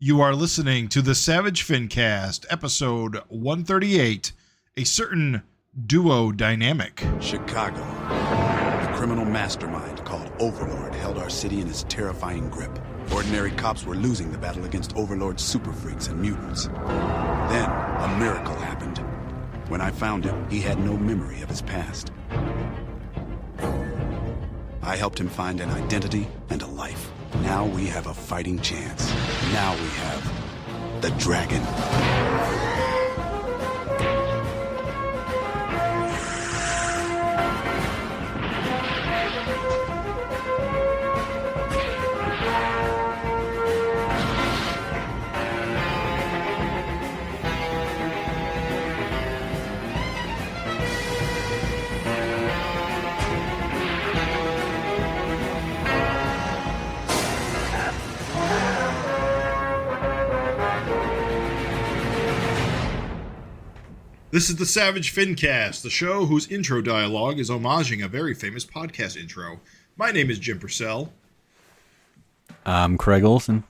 You are listening to the Savage FINcast, episode 138, A Certain Duo Dynamic. Chicago. A criminal mastermind called Overlord held our city in his terrifying grip. Ordinary cops were losing the battle against Overlord's super freaks and mutants. Then, a miracle happened. When I found him, he had no memory of his past. I helped him find an identity and a life. Now we have a fighting chance. Now we have the dragon. This is the Savage FINcast, the show whose intro dialogue is homaging a very famous podcast intro. My name is Jim Purcell. I'm Craig Olson.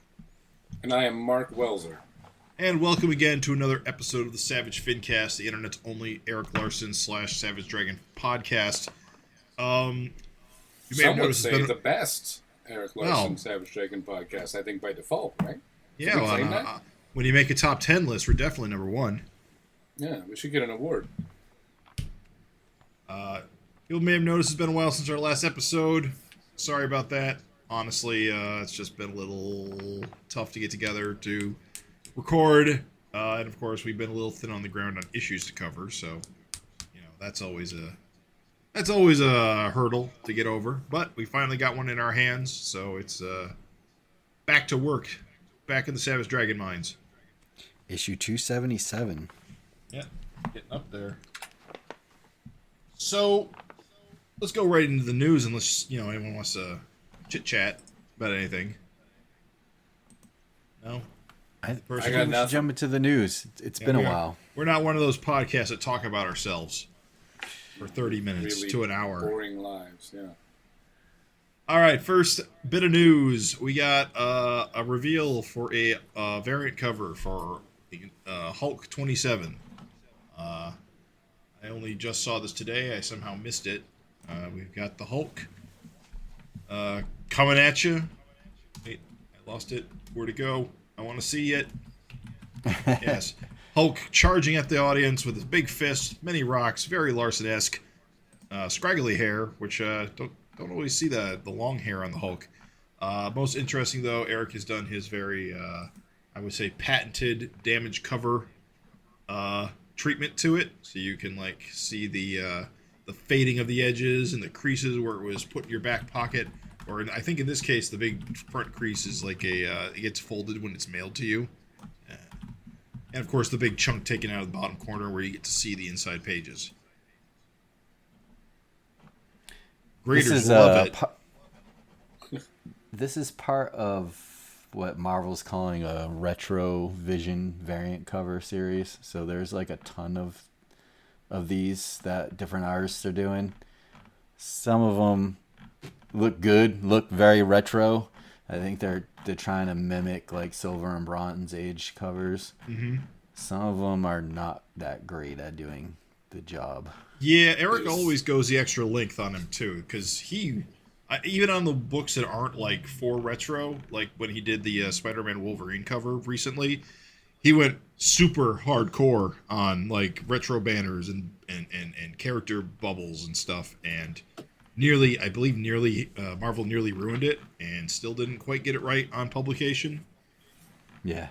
And I am Mark Welzer. And welcome again to another episode of the Savage FINcast, the internet's only Erik Larsen / Savage Dragon podcast. Some would say the best Erik Larsen Savage Dragon podcast, I think, by default, right? Yeah, when you make a top 10 list, we're definitely number one. Yeah, we should get an award. You may have noticed it's been a while since our last episode. Sorry about that. Honestly, it's just been a little tough to get together to record. And of course, we've been a little thin on the ground on issues to cover. So, you know, that's always a hurdle to get over. But we finally got one in our hands, so it's back to work, back in the Savage Dragon mines. Issue 277. Yeah, getting up there. So, let's go right into the news unless, anyone wants to chit-chat about anything. No? I got nothing. Jump into the news. It's been a while. We're not one of those podcasts that talk about ourselves for 30 minutes really to an hour. Boring lives, yeah. All right, first bit of news. We got a reveal for a variant cover for Hulk 27. I only just saw this today. I somehow missed it. We've got the Hulk coming at you. Wait, I lost it. Where'd it go? I want to see it. Yes. Hulk charging at the audience with his big fist, many rocks, very Larsen-esque. Scraggly hair, which don't always see the long hair on the Hulk. Most interesting, though, Erik has done his very, I would say, patented damage cover treatment to it, so you can see the fading of the edges and the creases where it was put in your back pocket, or I think in this case the big front crease is it gets folded when it's mailed to you, and of course the big chunk taken out of the bottom corner where you get to see the inside pages. Graders love it. This is part of what Marvel's calling a retro vision variant cover series. So there's a ton of these that different artists are doing. Some of them look good, look very retro. I think they're trying to mimic Silver and Bronze Age covers. Mm-hmm. Some of them are not that great at doing the job. Yeah, Erik always goes the extra length on him too, because even on the books that aren't for retro, like when he did the Spider-Man Wolverine cover recently, he went super hardcore on retro banners and character bubbles and stuff, and I believe Marvel nearly ruined it and still didn't quite get it right on publication. Yeah.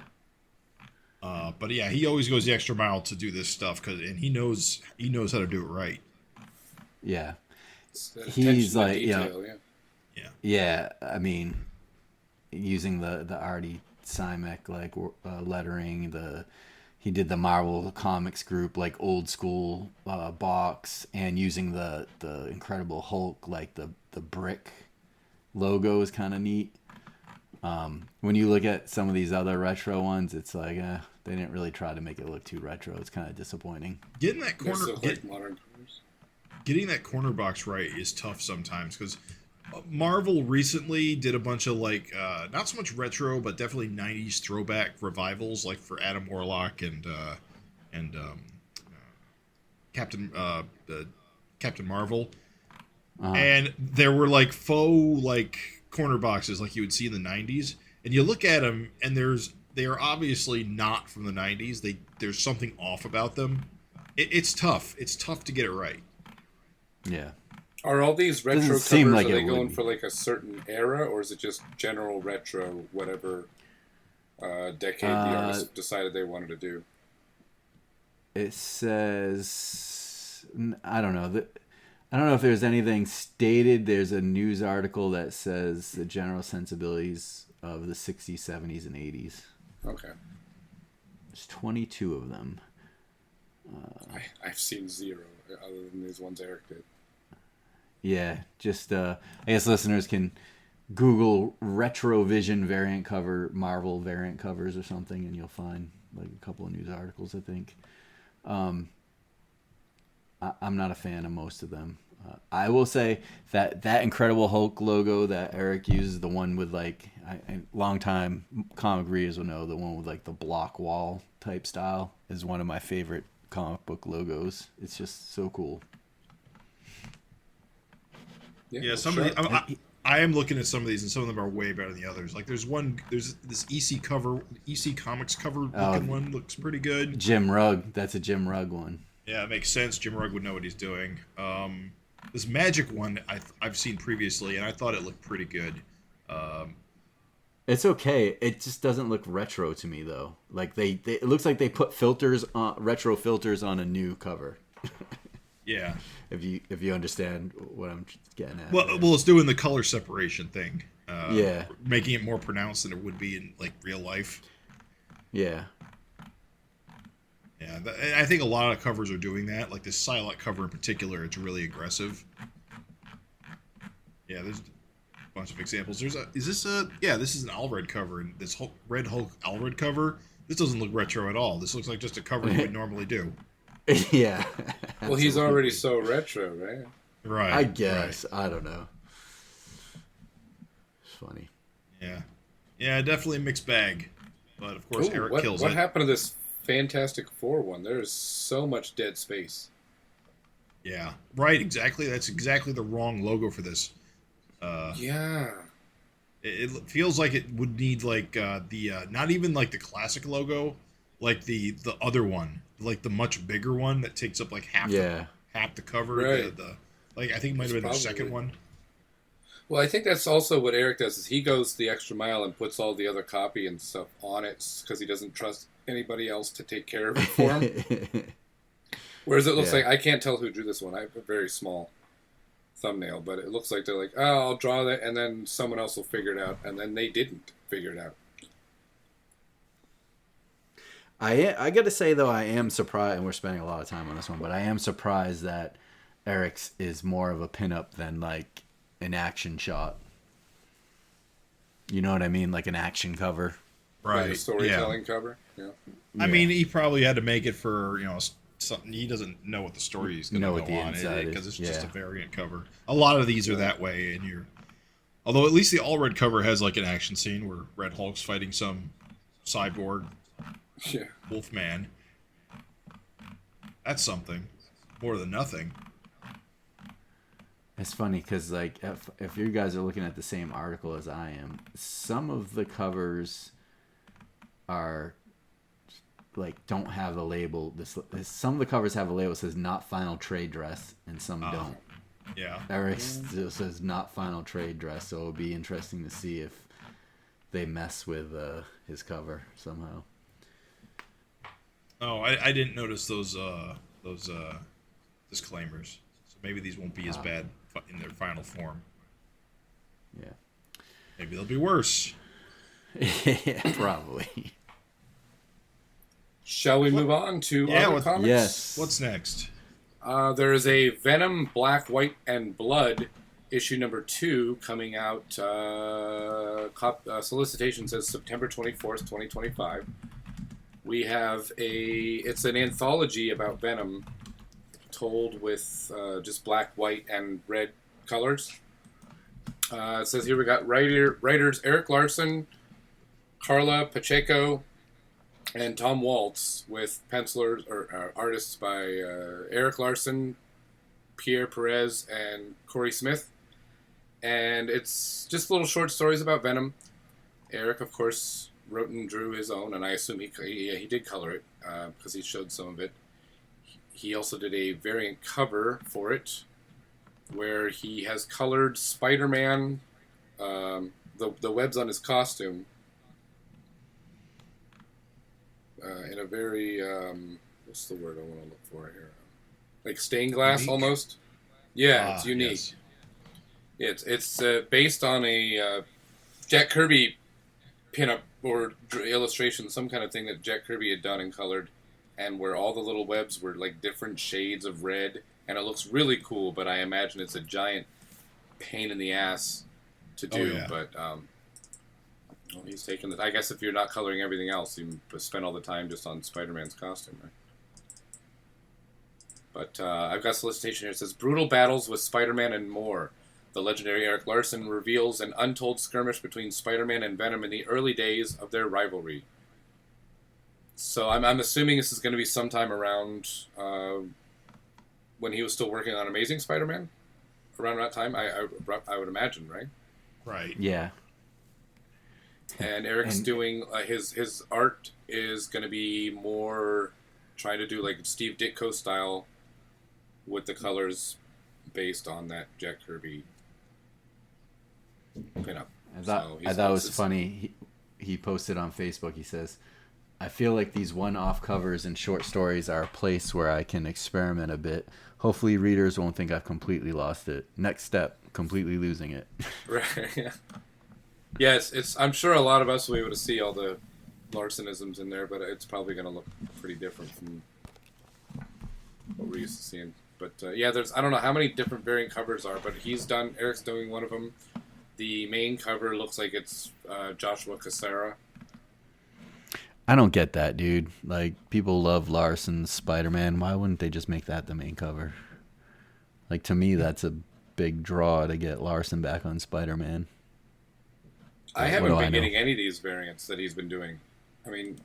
But yeah, he always goes the extra mile to do this stuff and he knows how to do it right. Yeah. He's detail, Yeah, I mean, using the Artie Simek lettering, he did the Marvel Comics group old school box, and using the Incredible Hulk the brick logo is kind of neat. When you look at some of these other retro ones, it's they didn't really try to make it look too retro. It's kind of disappointing. Getting that corner, modern colors. Getting that corner box right is tough sometimes because Marvel recently did a bunch of like not so much retro, but definitely '90s throwback revivals, like for Adam Warlock and Captain Captain Marvel, and there were like faux like corner boxes like you would see in the '90s, and you look at them and they are obviously not from the '90s. There's something off about them. It's tough. It's tough to get it right. Yeah. Are all these retro covers, like are they going for like a certain era, or is it just general retro, whatever decade the artist decided they wanted to do? It says, I don't know. I don't know if there's anything stated. There's a news article that says the general sensibilities of the 60s, 70s, and 80s. Okay. There's 22 of them. I've seen 0 other than these ones Erik did. Yeah, just I guess listeners can Google Retrovision variant cover, Marvel variant covers or something, and you'll find like a couple of news articles, I think. I'm not a fan of most of them. I will say that Incredible Hulk logo that Erik uses, the one with like, long time comic readers will know, the one with like the block wall type style is one of my favorite comic book logos. It's just so cool. Yeah, some of the, I am looking at some of these, and some of them are way better than the others. Like there's this EC Comics cover looking one looks pretty good. Jim Rugg, that's a Jim Rugg one. Yeah, it makes sense. Jim Rugg would know what he's doing. This Magic one I've seen previously, and I thought it looked pretty good. It's okay. It just doesn't look retro to me though. Like it looks like they put retro filters on a new cover. Yeah. If you understand what I'm getting at. Well, it's doing the color separation thing. Yeah. Making it more pronounced than it would be in like real life. Yeah. Yeah, I think a lot of covers are doing that. Like this Psylocke cover in particular, it's really aggressive. Yeah, there's a bunch of examples. This is an Allred cover, and this Red Hulk Allred cover, this doesn't look retro at all. This looks like just a cover you would normally do. Yeah. Well, he's already so retro, right? Right. I guess. Right. I don't know. It's funny. Yeah. Yeah, definitely a mixed bag. But of course, Erik kills it. What happened to this Fantastic Four one? There's so much dead space. Yeah. Right, exactly. That's exactly the wrong logo for this. Yeah. It feels like it would need like not even like the classic logo, like the other one, like the much bigger one that takes up like half the cover. Right. I think it might have been the second one. Well, I think that's also what Erik does, is he goes the extra mile and puts all the other copy and stuff on it because he doesn't trust anybody else to take care of it for him. Whereas it looks like, I can't tell who drew this one. I have a very small thumbnail, but it looks like they're like, oh, I'll draw that, and then someone else will figure it out, and then they didn't figure it out. I got to say, though, I am surprised, and we're spending a lot of time on this one, but I am surprised that Erik's is more of a pinup than, like, an action shot. You know what I mean? Like an action cover. Right. Like a storytelling cover. Yeah. I mean, he probably had to make it for, something. He doesn't know what the story is going to go on because it's just a variant cover. A lot of these are that way, and although at least the Allred cover has like an action scene where Red Hulk's fighting some cyborg Wolfman. That's something more than nothing. It's funny because, like, if you guys are looking at the same article as I am, some of the covers are like don't have the label. Some of the covers have a label that says "Not Final Trade Dress," and some don't. Yeah. Erik still says "Not Final Trade Dress," so it'll be interesting to see if they mess with his cover somehow. Oh, I didn't notice those disclaimers. So maybe these won't be as bad in their final form. Yeah. Maybe they'll be worse. Yeah, probably. Shall we move on to other comics? Yes. What's next? There is a Venom, Black, White, and Blood issue number 2 coming out. Solicitation says September 24th, 2025. We have it's an anthology about Venom told with just black, white, and red colors. It says here we got writers Erik Larsen, Carla Pacheco, and Tom Waltz, with pencilers or artists by Erik Larsen, Pierre Perez, and Corey Smith. And it's just little short stories about Venom. Erik, of course, wrote and drew his own, and I assume he did color it because he showed some of it. He also did a variant cover for it, where he has colored Spider-Man, the webs on his costume, in a very, what's the word I want to look for here? Like stained glass, Unique? almost? Yeah, it's unique. Yes. It's based on a Jack Kirby pinup or illustration, some kind of thing that Jack Kirby had done and colored, and where all the little webs were like different shades of red, and it looks really cool, but I imagine it's a giant pain in the ass to do. Oh, yeah. But well, he's taking the. I guess if you're not coloring everything else, you spend all the time just on Spider-Man's costume, right? But I've got a solicitation here. It says, brutal battles with Spider-Man and more. The legendary Erik Larsen reveals an untold skirmish between Spider-Man and Venom in the early days of their rivalry. So I'm assuming this is going to be sometime around when he was still working on Amazing Spider-Man? Around that time, I would imagine, right? Right. Yeah. And Eric's doing his art is going to be more trying to do like Steve Ditko style with the colors based on that Jack Kirby pinup. I thought it was funny. He posted on Facebook. He says, "I feel like these one-off covers and short stories are a place where I can experiment a bit. Hopefully, readers won't think I've completely lost it. Next step: completely losing it." Right. Yeah. Yes, it's. I'm sure a lot of us will be able to see all the Larsenisms in there, but it's probably going to look pretty different from what we're used to seeing. But yeah, I don't know how many different variant covers are, but Eric's doing one of them. The main cover looks like it's Joshua Cassara. I don't get that, dude. Like, people love Larsen's Spider-Man. Why wouldn't they just make that the main cover? Like, to me, that's a big draw to get Larsen back on Spider-Man. I haven't been getting any of these variants that he's been doing. I mean,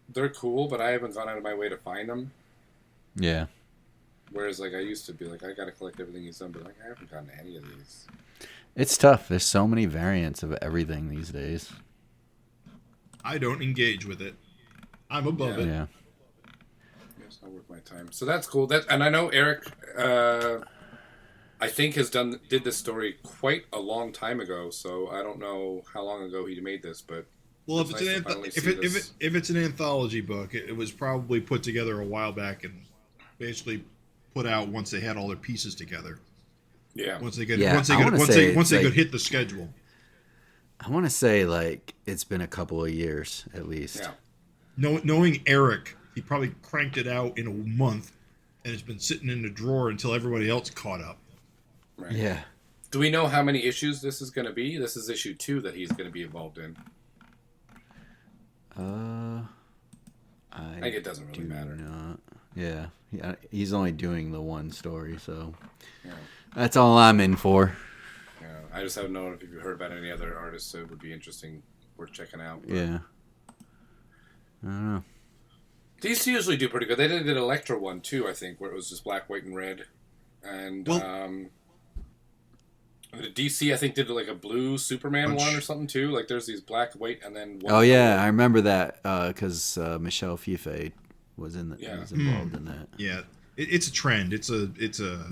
they're cool, but I haven't gone out of my way to find them. Yeah. Whereas, like, I used to be like, I gotta collect everything he's done, but like, I haven't gotten any of these. It's tough. There's so many variants of everything these days. I don't engage with it. I'm above it. Yeah. It's not worth my time. So that's cool. And I know Erik, I think did this story quite a long time ago. So I don't know how long ago he made this, but well, if it's an anthology book, it was probably put together a while back and basically put out once they had all their pieces together. Yeah. Once they could hit the schedule. I want to say, like, it's been a couple of years at least. Yeah. Knowing Erik, he probably cranked it out in a month, and it's been sitting in the drawer until everybody else caught up. Right. Yeah. Do we know how many issues this is going to be? This is issue 2 that he's going to be involved in. I think it doesn't really matter. Not. Yeah. He's only doing the one story, so that's all I'm in for. Yeah. I just haven't known if you've heard about any other artists, so it would be interesting, worth checking out. But yeah. I don't know. These usually do pretty good. They did an Electra one too, I think, where it was just black, white, and red. And the DC, I think, did like a blue Superman one or something too. Like there's these black, white, and then one. Oh yeah, I remember that because Michelle Fife was involved in that. Yeah, it's a trend. It's a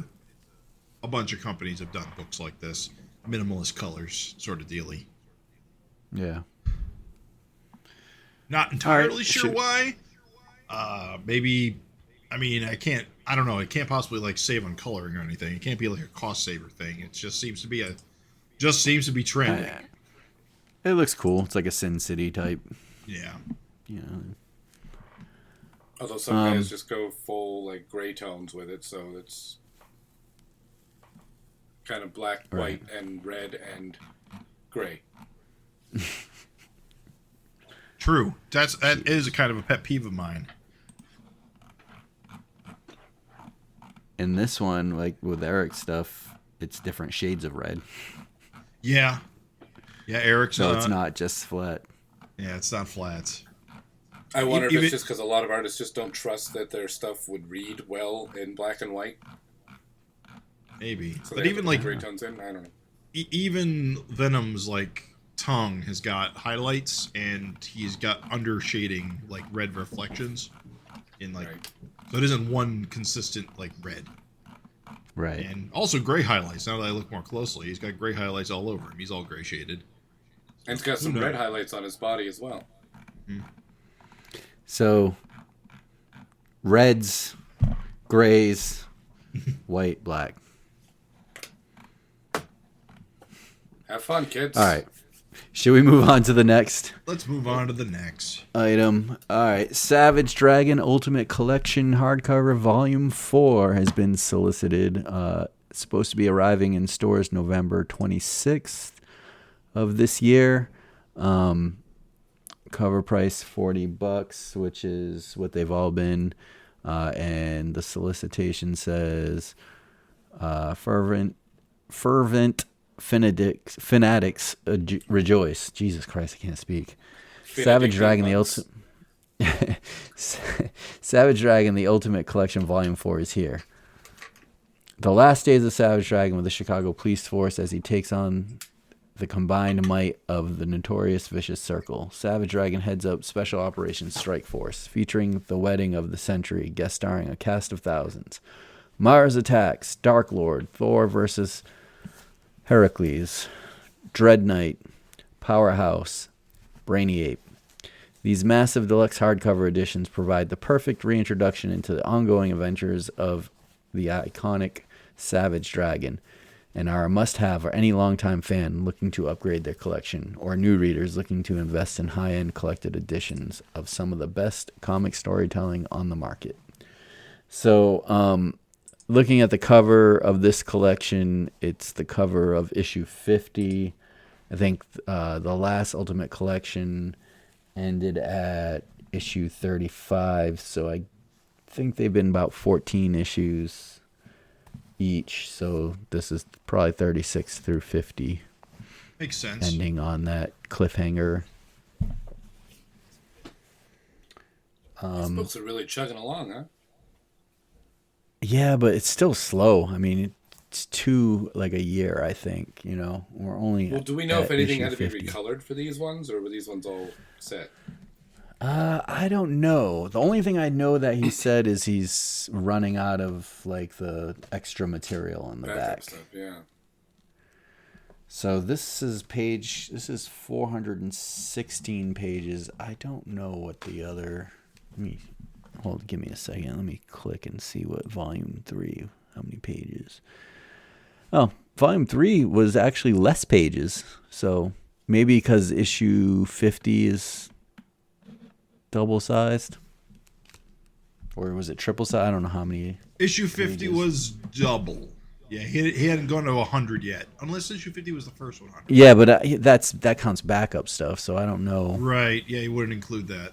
bunch of companies have done books like this, minimalist colors sort of dealy. Yeah. Not entirely sure why. Maybe, I mean, I don't know. It can't possibly like save on coloring or anything. It can't be like a cost saver thing. It just seems to be trending. It looks cool. It's like a Sin City type. Yeah. You know. Although some guys just go full like gray tones with it, so it's kind of black, white, and red and gray. True. That is a kind of a pet peeve of mine. In this one, like with Eric's stuff, it's different shades of red. Yeah. Yeah, Eric's So it's not just flat. Yeah, it's not flats. I wonder if Even- it's just because a lot of artists just don't trust that their stuff would read well in black and white. Maybe. So But they even have to like put gray tones in. I don't know. even Venom's like tongue has got highlights and he's got under shading like red reflections in like Right. so it isn't one consistent like red. Right. And also gray highlights. Now that I look more closely, he's got gray highlights all over him. He's all gray shaded. And it's got some Who knows? red highlights on his body as well. So reds, grays, white, black. Have fun, kids. All right. Should we move on to the next Let's move on to the next. item? All right. Savage Dragon Ultimate Collection hardcover volume 4 has been solicited. It's supposed to be arriving in stores November 26th of this year. Cover price $40, which is what they've all been. And the solicitation says, fervent fanatics rejoice. Jesus Christ, I can't speak. Savage Dragon the Ultimate Savage Dragon the Ultimate Collection Volume 4 is here. The last days of Savage Dragon with the Chicago Police Force as he takes on the combined might of the notorious Vicious Circle. Savage Dragon heads up Special Operations Strike Force, featuring the wedding of the century, guest starring a cast of thousands. Mars attacks, Dark Lord, Thor versus Heracles, Dread Knight, Powerhouse, Brainy Ape. These massive deluxe hardcover editions provide the perfect reintroduction into the ongoing adventures of the iconic Savage Dragon and are a must-have for any longtime fan looking to upgrade their collection or new readers looking to invest in high-end collected editions of some of the best comic storytelling on the market. So, looking at the cover of this collection, it's the cover of issue 50. I think the last Ultimate Collection ended at issue 35, so I think they've been about 14 issues each, so this is probably 36 through 50. Makes sense. Ending on that cliffhanger. These books are really chugging along, huh? Yeah, but it's still slow. I mean, it's like a year, I think. You know, we're only. Well, do we know at if anything issue had to be 50. recolored for these ones, or were these ones all set? I don't know. The only thing I know that he said is he's running out of like the extra material on the Backup back. stuff, yeah. So this is 416 pages. I don't know what the other. Give me a second. Let me click and see what volume 3. How many pages? Oh, volume 3 was actually less pages. So maybe because issue 50 is double sized, or was it triple sized? I don't know how many. Issue 50 pages. was double. Yeah, he hadn't gone to 100 yet, unless issue 50 was the first 100. Yeah, but that counts backup stuff, so I don't know. Right? Yeah, he wouldn't include that.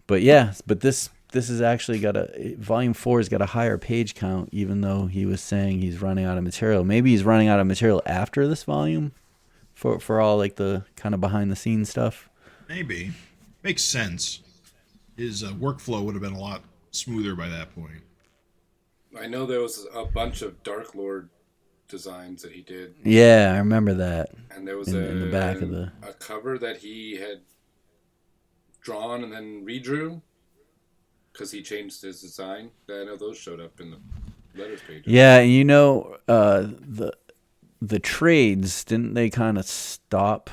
But yeah, but this has actually got volume 4 has got a higher page count, even though he was saying he's running out of material. Maybe he's running out of material after this volume, for all like the kind of behind the scenes stuff. Maybe. Makes sense. His workflow would have been a lot smoother by that point. I know there was a bunch of Dark Lord designs that he did, Yeah, I remember that. and there was In the back of the. a cover that he had drawn and then redrew because he changed his design. I know those showed up in the letters page. Yeah, and you know, the trades, didn't they kind of stop?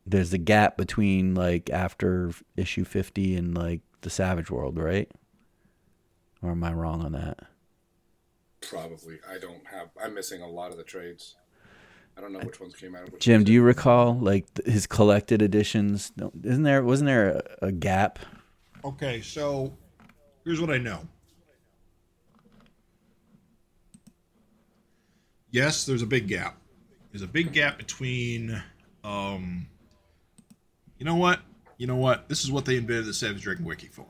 There's a gap between like after issue 50 and like the Savage World, right? Or am I wrong on that? Probably. I'm missing a lot of the trades. I don't know which ones came out. Jim, do you recall like his collected editions? Wasn't there a gap? Okay, so here's what I know. Yes, there's a big gap. There's a big gap between you know what? This is what they invented the Savage Dragon Wiki for.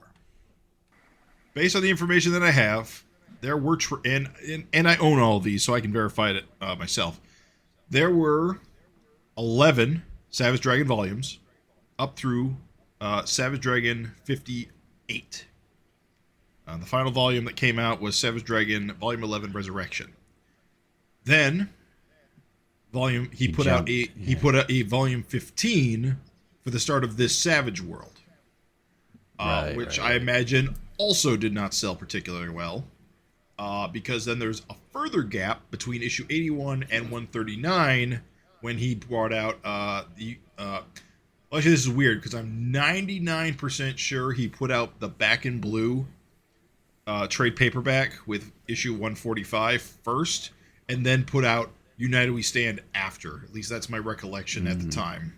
Based on the information that I have, there were and I own all of these, so I can verify it myself. There were 11 Savage Dragon volumes up through Savage Dragon 58. The final volume that came out was Savage Dragon Volume 11 Resurrection. Then he put out a volume 15 for the start of this Savage World, which I imagine also did not sell particularly well, because then there's a further gap between issue 81 and 139 when he brought out actually, this is weird because I'm 99% sure he put out the Back in Blue trade paperback with issue 145 first, and then put out United We Stand after. At least that's my recollection at the time,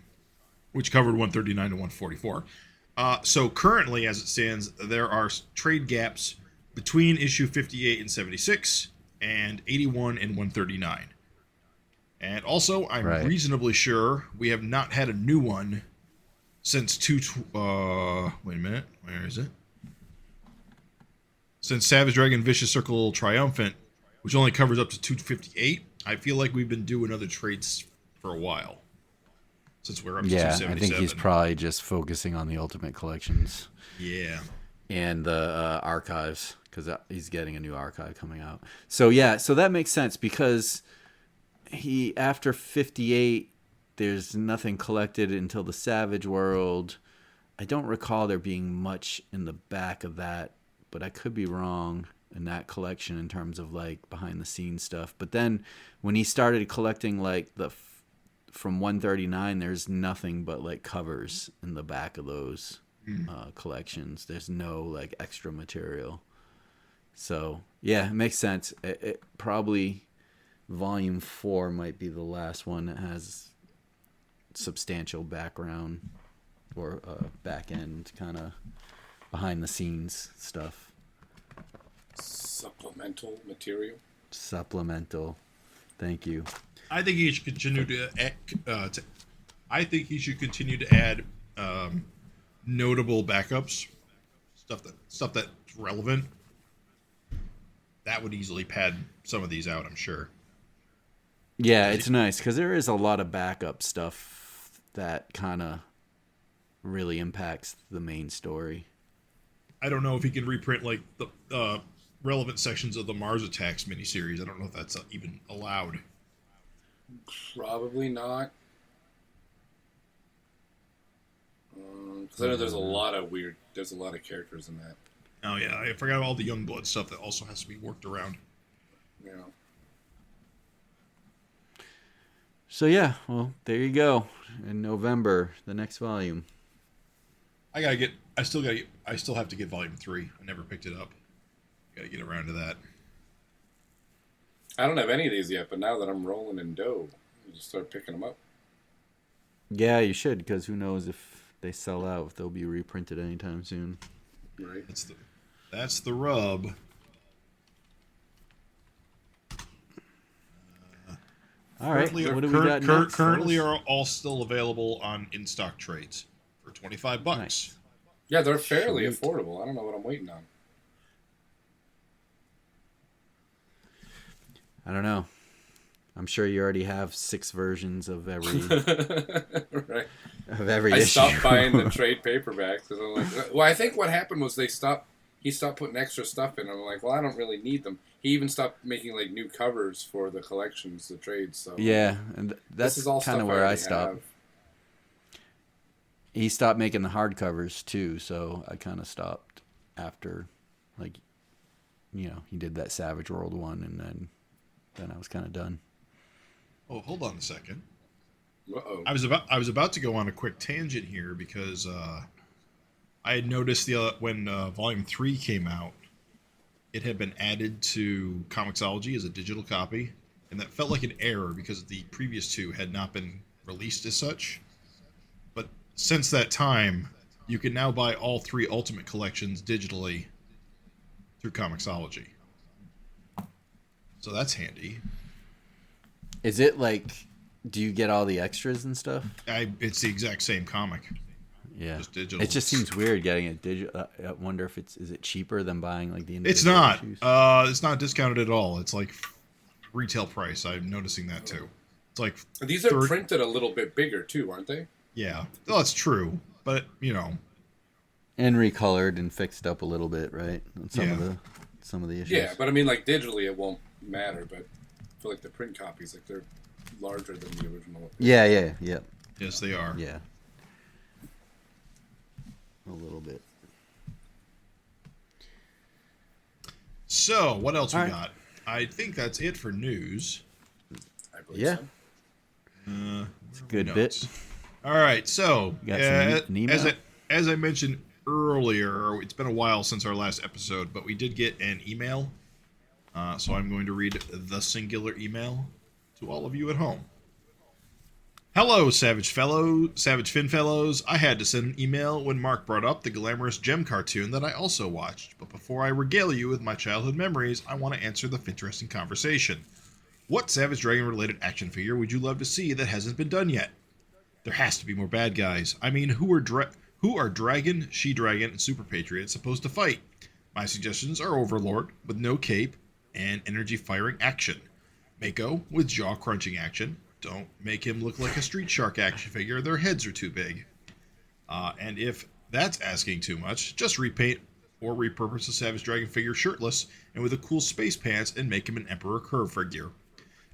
which covered 139 to 144. So currently, as it stands, there are trade gaps between issue 58 and 76 and 81 and 139. And also, I'm reasonably sure we have not had a new one since wait a minute, where is it? Since Savage Dragon Vicious Circle Triumphant, which only covers up to 258, I feel like we've been doing other trades for a while. Since we're up to 277. I think he's probably just focusing on the Ultimate Collections. Yeah. And the archives, because he's getting a new archive coming out. So that makes sense, because after 58, there's nothing collected until the Savage World. I don't recall there being much in the back of that, but I could be wrong in that collection in terms of like behind the scenes stuff. But then when he started collecting like from 139, there's nothing but like covers in the back of those collections. There's no like extra material. So yeah, it makes sense. It probably volume 4 might be the last one that has substantial background or back end kind of behind the scenes stuff. Supplemental material. Thank you. I think he should continue to add notable backups, stuff that's relevant. That would easily pad some of these out, I'm sure. Yeah, it's nice because there is a lot of backup stuff that kind of really impacts the main story. I don't know if he can reprint like the relevant sections of the Mars Attacks miniseries. I don't know if that's even allowed. Probably not. Because I know there's a lot of characters in that. Oh yeah, I forgot all the Youngblood stuff that also has to be worked around. Yeah. So yeah, well, there you go. In November, the next volume. I still have to get volume 3. I never picked it up. Got to get around to that. I don't have any of these yet, but now that I'm rolling in dough, I'll just start picking them up. Yeah, you should, because who knows if they sell out, if they'll be reprinted anytime soon. Right. That's the rub. All right. What do we got next? Currently are all still available on in-stock trades for $25. Nice. Yeah, they're fairly affordable. I don't know what I'm waiting on. I don't know. I'm sure you already have 6 versions of every right. of every I issue. stopped buying the trade paperbacks because I'm like, well, I think what happened was he stopped putting extra stuff in. I'm like, well, I don't really need them. He even stopped making like new covers for the collections, the trades. So yeah, and that's kind of where I stopped. He stopped making the hardcovers too, so I kind of stopped after, like, he did that Savage World one, and then I was kind of done. Oh, hold on a second. Uh-oh. I was about to go on a quick tangent here because I had noticed when Volume 3 came out, it had been added to Comixology as a digital copy, and that felt like an error because the previous 2 had not been released as such. But since that time, you can now buy all 3 Ultimate Collections digitally through Comixology. So that's handy. Is it like, do you get all the extras and stuff? It's the exact same comic. Yeah, just digital. It just seems weird getting it digital. I wonder if is it cheaper than buying like the individual It's not. issues? It's not discounted at all. It's like retail price. I'm noticing that too. It's like These are printed a little bit bigger too, aren't they? Yeah, well, that's true, but and recolored and fixed up a little bit, right? On some of the issues. Yeah, but I mean, like digitally, it won't matter. But I feel like the print copies, like they're larger than the original. Yeah. Yes, they are. Yeah, a little bit. So, what else we got? I think that's it for news. I believe so. It's a good bit. All right, so an email? as I mentioned earlier, it's been a while since our last episode, but we did get an email. So I'm going to read the singular email to all of you at home. Hello, Savage Fin Fellows. I had to send an email when Mark brought up the glamorous Gem cartoon that I also watched. But before I regale you with my childhood memories, I want to answer the FINteresting Conversation. What Savage Dragon-related action figure would you love to see that hasn't been done yet? There has to be more bad guys. I mean, who are Dragon, She-Dragon, and Super Patriot supposed to fight? My suggestions are Overlord, with no cape, and energy-firing action. Mako, with jaw-crunching action. Don't make him look like a Street Shark action figure. Their heads are too big. And if that's asking too much, just repaint or repurpose the Savage Dragon figure shirtless and with a cool space pants and make him an Emperor Curve figure.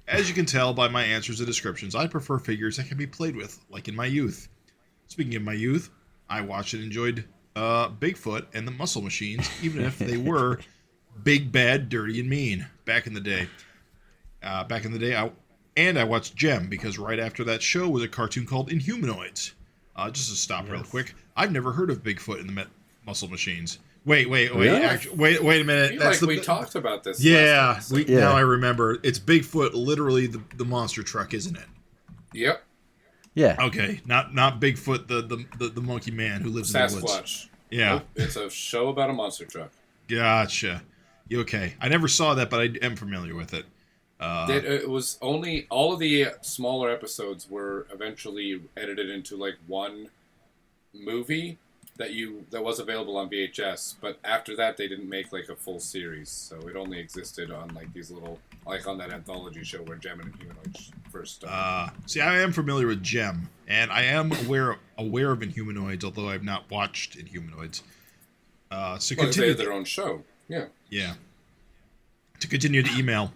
As you can tell by my answers and descriptions, I prefer figures that can be played with, like in my youth. Speaking of my youth, I watched and enjoyed Bigfoot and the Muscle Machines, even if they were big, bad, dirty, and mean back in the day. I watched Gem, because right after that show was a cartoon called Inhumanoids. Just to stop real quick, I've never heard of Bigfoot and the Muscle Machines. Wait, Really? wait a minute. We talked about this. Yeah, now I remember. It's Bigfoot, literally the monster truck, isn't it? Yep. Yeah. Okay, not Bigfoot, the monkey man who lives in the woods. Sasquatch. Yeah. Nope, it's a show about a monster truck. Gotcha. Okay, I never saw that, but I am familiar with it. It was only all of the smaller episodes were eventually edited into like one movie that was available on VHS, but after that they didn't make like a full series, so it only existed on like these little, like on that anthology show where Gem and Inhumanoids first started. See, I am familiar with Gem, and I am aware of Inhumanoids, although I've not watched Inhumanoids. They had their own show. Yeah. To continue the email,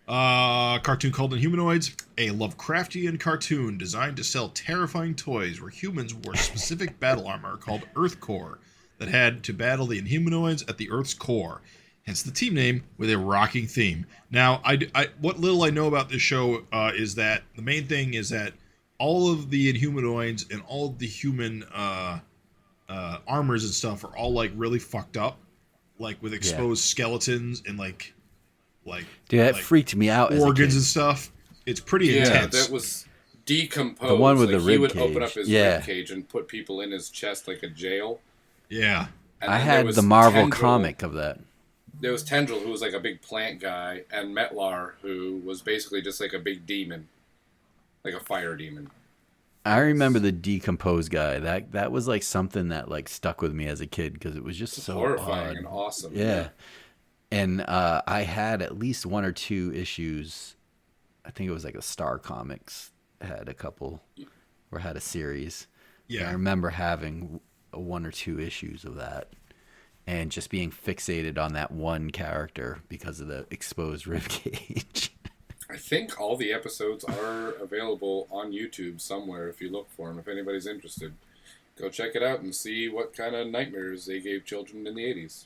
cartoon called Inhumanoids, a Lovecraftian cartoon designed to sell terrifying toys where humans wore specific battle armor called Earth Core that had to battle the Inhumanoids at the Earth's core. Hence the team name with a rocking theme. Now, what little I know about this show is that the main thing is that all of the Inhumanoids and all of the human armors and stuff are all like really fucked up, like with exposed skeletons and like dude, that freaked me out. Organs and stuff. It's pretty intense. Yeah, that was decomposed. The one with the rib he would cage. open up his rib cage and put people in his chest like a jail. Yeah. And I had the Marvel comic of that. There was Tendril, who was like a big plant guy, and Metlar, who was basically just like a big demon, like a fire demon. I remember the decomposed guy. That was like something that like stuck with me as a kid because it was just so horrifying odd. and awesome. Yeah. And I had at least one or two issues. I think it was like a Star Comics had a couple, or had a series. Yeah. And I remember having one or two issues of that, and just being fixated on that one character because of the exposed rib cage. I think all the episodes are available on YouTube somewhere if you look for them. If anybody's interested, go check it out and see what kind of nightmares they gave children in the 80s.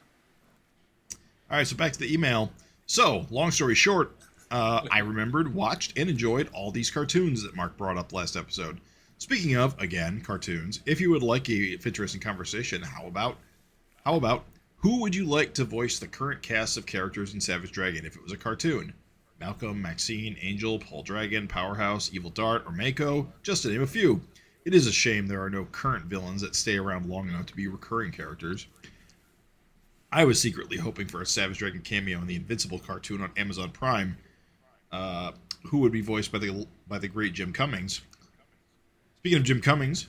All right, so back to the email. So, long story short, I remembered, watched, and enjoyed all these cartoons that Mark brought up last episode. Speaking of, again, cartoons, if you would like a FINteresting Conversation, how about who would you like to voice the current cast of characters in Savage Dragon if it was a cartoon? Malcolm, Maxine, Angel, Paul Dragon, Powerhouse, Evil Dart, or Mako, just to name a few. It is a shame there are no current villains that stay around long enough to be recurring characters. I was secretly hoping for a Savage Dragon cameo in the Invincible cartoon on Amazon Prime, who would be voiced by the great Jim Cummings. Speaking of Jim Cummings,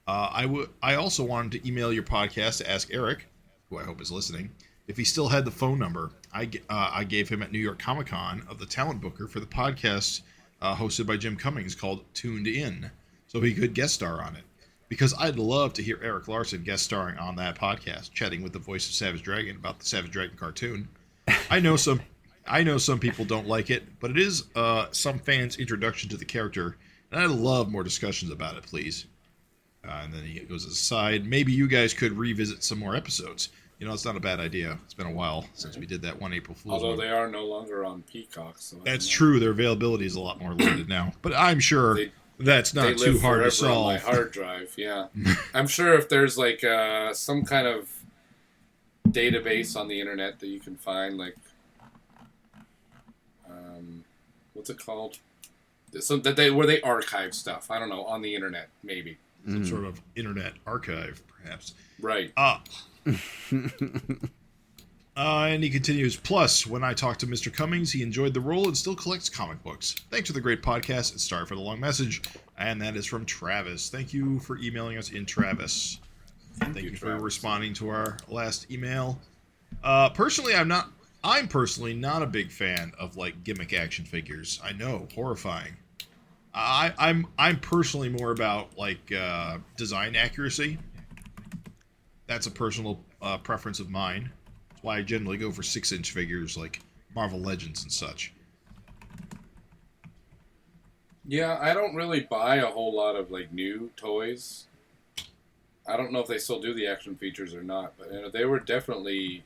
I also wanted to email your podcast to ask Erik, who I hope is listening, if he still had the phone number I gave him at New York Comic Con of the talent booker for the podcast hosted by Jim Cummings called Tuned In, so he could guest star on it. Because I'd love to hear Erik Larsen guest starring on that podcast, chatting with the voice of Savage Dragon about the Savage Dragon cartoon. I know some people don't like it, but it is some fans' introduction to the character, and I'd love more discussions about it, please. And then he goes aside, maybe you guys could revisit some more episodes. It's not a bad idea. It's been a while since we did that one April Fool's. Although they are no longer on Peacock. So that's true. Their availability is a lot more limited now. But I'm sure that's not too hard to solve. On my hard drive, yeah. I'm sure if there's like some kind of database on the internet that you can find, like what's it called? Where they archive stuff. I don't know, on the internet, maybe. Some sort of internet archive, perhaps. Right. And he continues, plus, when I talked to Mr. Cummings, he enjoyed the role and still collects comic books. Thanks for the great podcast, and sorry for the long message. And that is from Travis. Thank you for emailing us in, Travis. Thank you for responding to our last email. Personally, I'm personally not a big fan of like gimmick action figures. I know, horrifying. I'm personally more about like design accuracy. That's a personal preference of mine. That's why I generally go for 6-inch figures like Marvel Legends and such. Yeah, I don't really buy a whole lot of like new toys. I don't know if they still do the action features or not, but they were definitely.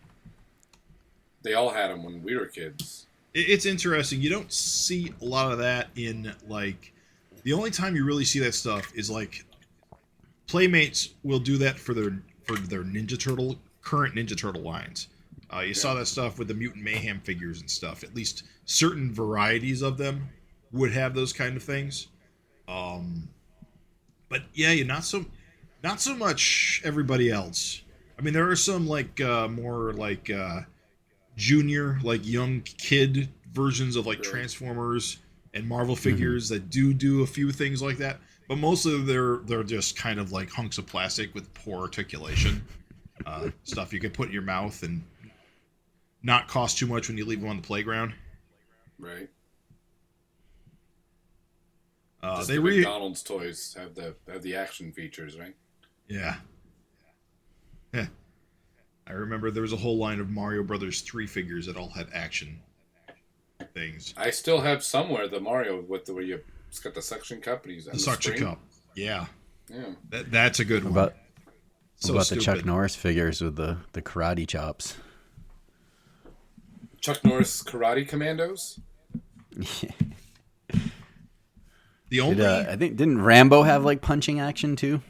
They all had them when we were kids. It's interesting. You don't see a lot of that in like. The only time you really see that stuff is like Playmates will do that for their current Ninja Turtle lines. You saw that stuff with the Mutant Mayhem figures and stuff. At least certain varieties of them would have those kind of things. But yeah, you're not so much everybody else. I mean, there are some like more like junior, like young kid versions of like Transformers and Marvel figures that do a few things like that, but mostly they're just kind of like hunks of plastic with poor articulation, stuff you can put in your mouth and not cost too much when you leave them on the playground. Right. The McDonald's toys have the action features, right? Yeah. Yeah. I remember there was a whole line of Mario Brothers 3 figures that all had action things. I still have somewhere the Mario with where it's got the suction cup and the suction cup. Yeah. Yeah. That's a good one. What about the Chuck Norris figures with the karate chops? Chuck Norris Karate Commandos? The only I think didn't Rambo have like punching action too?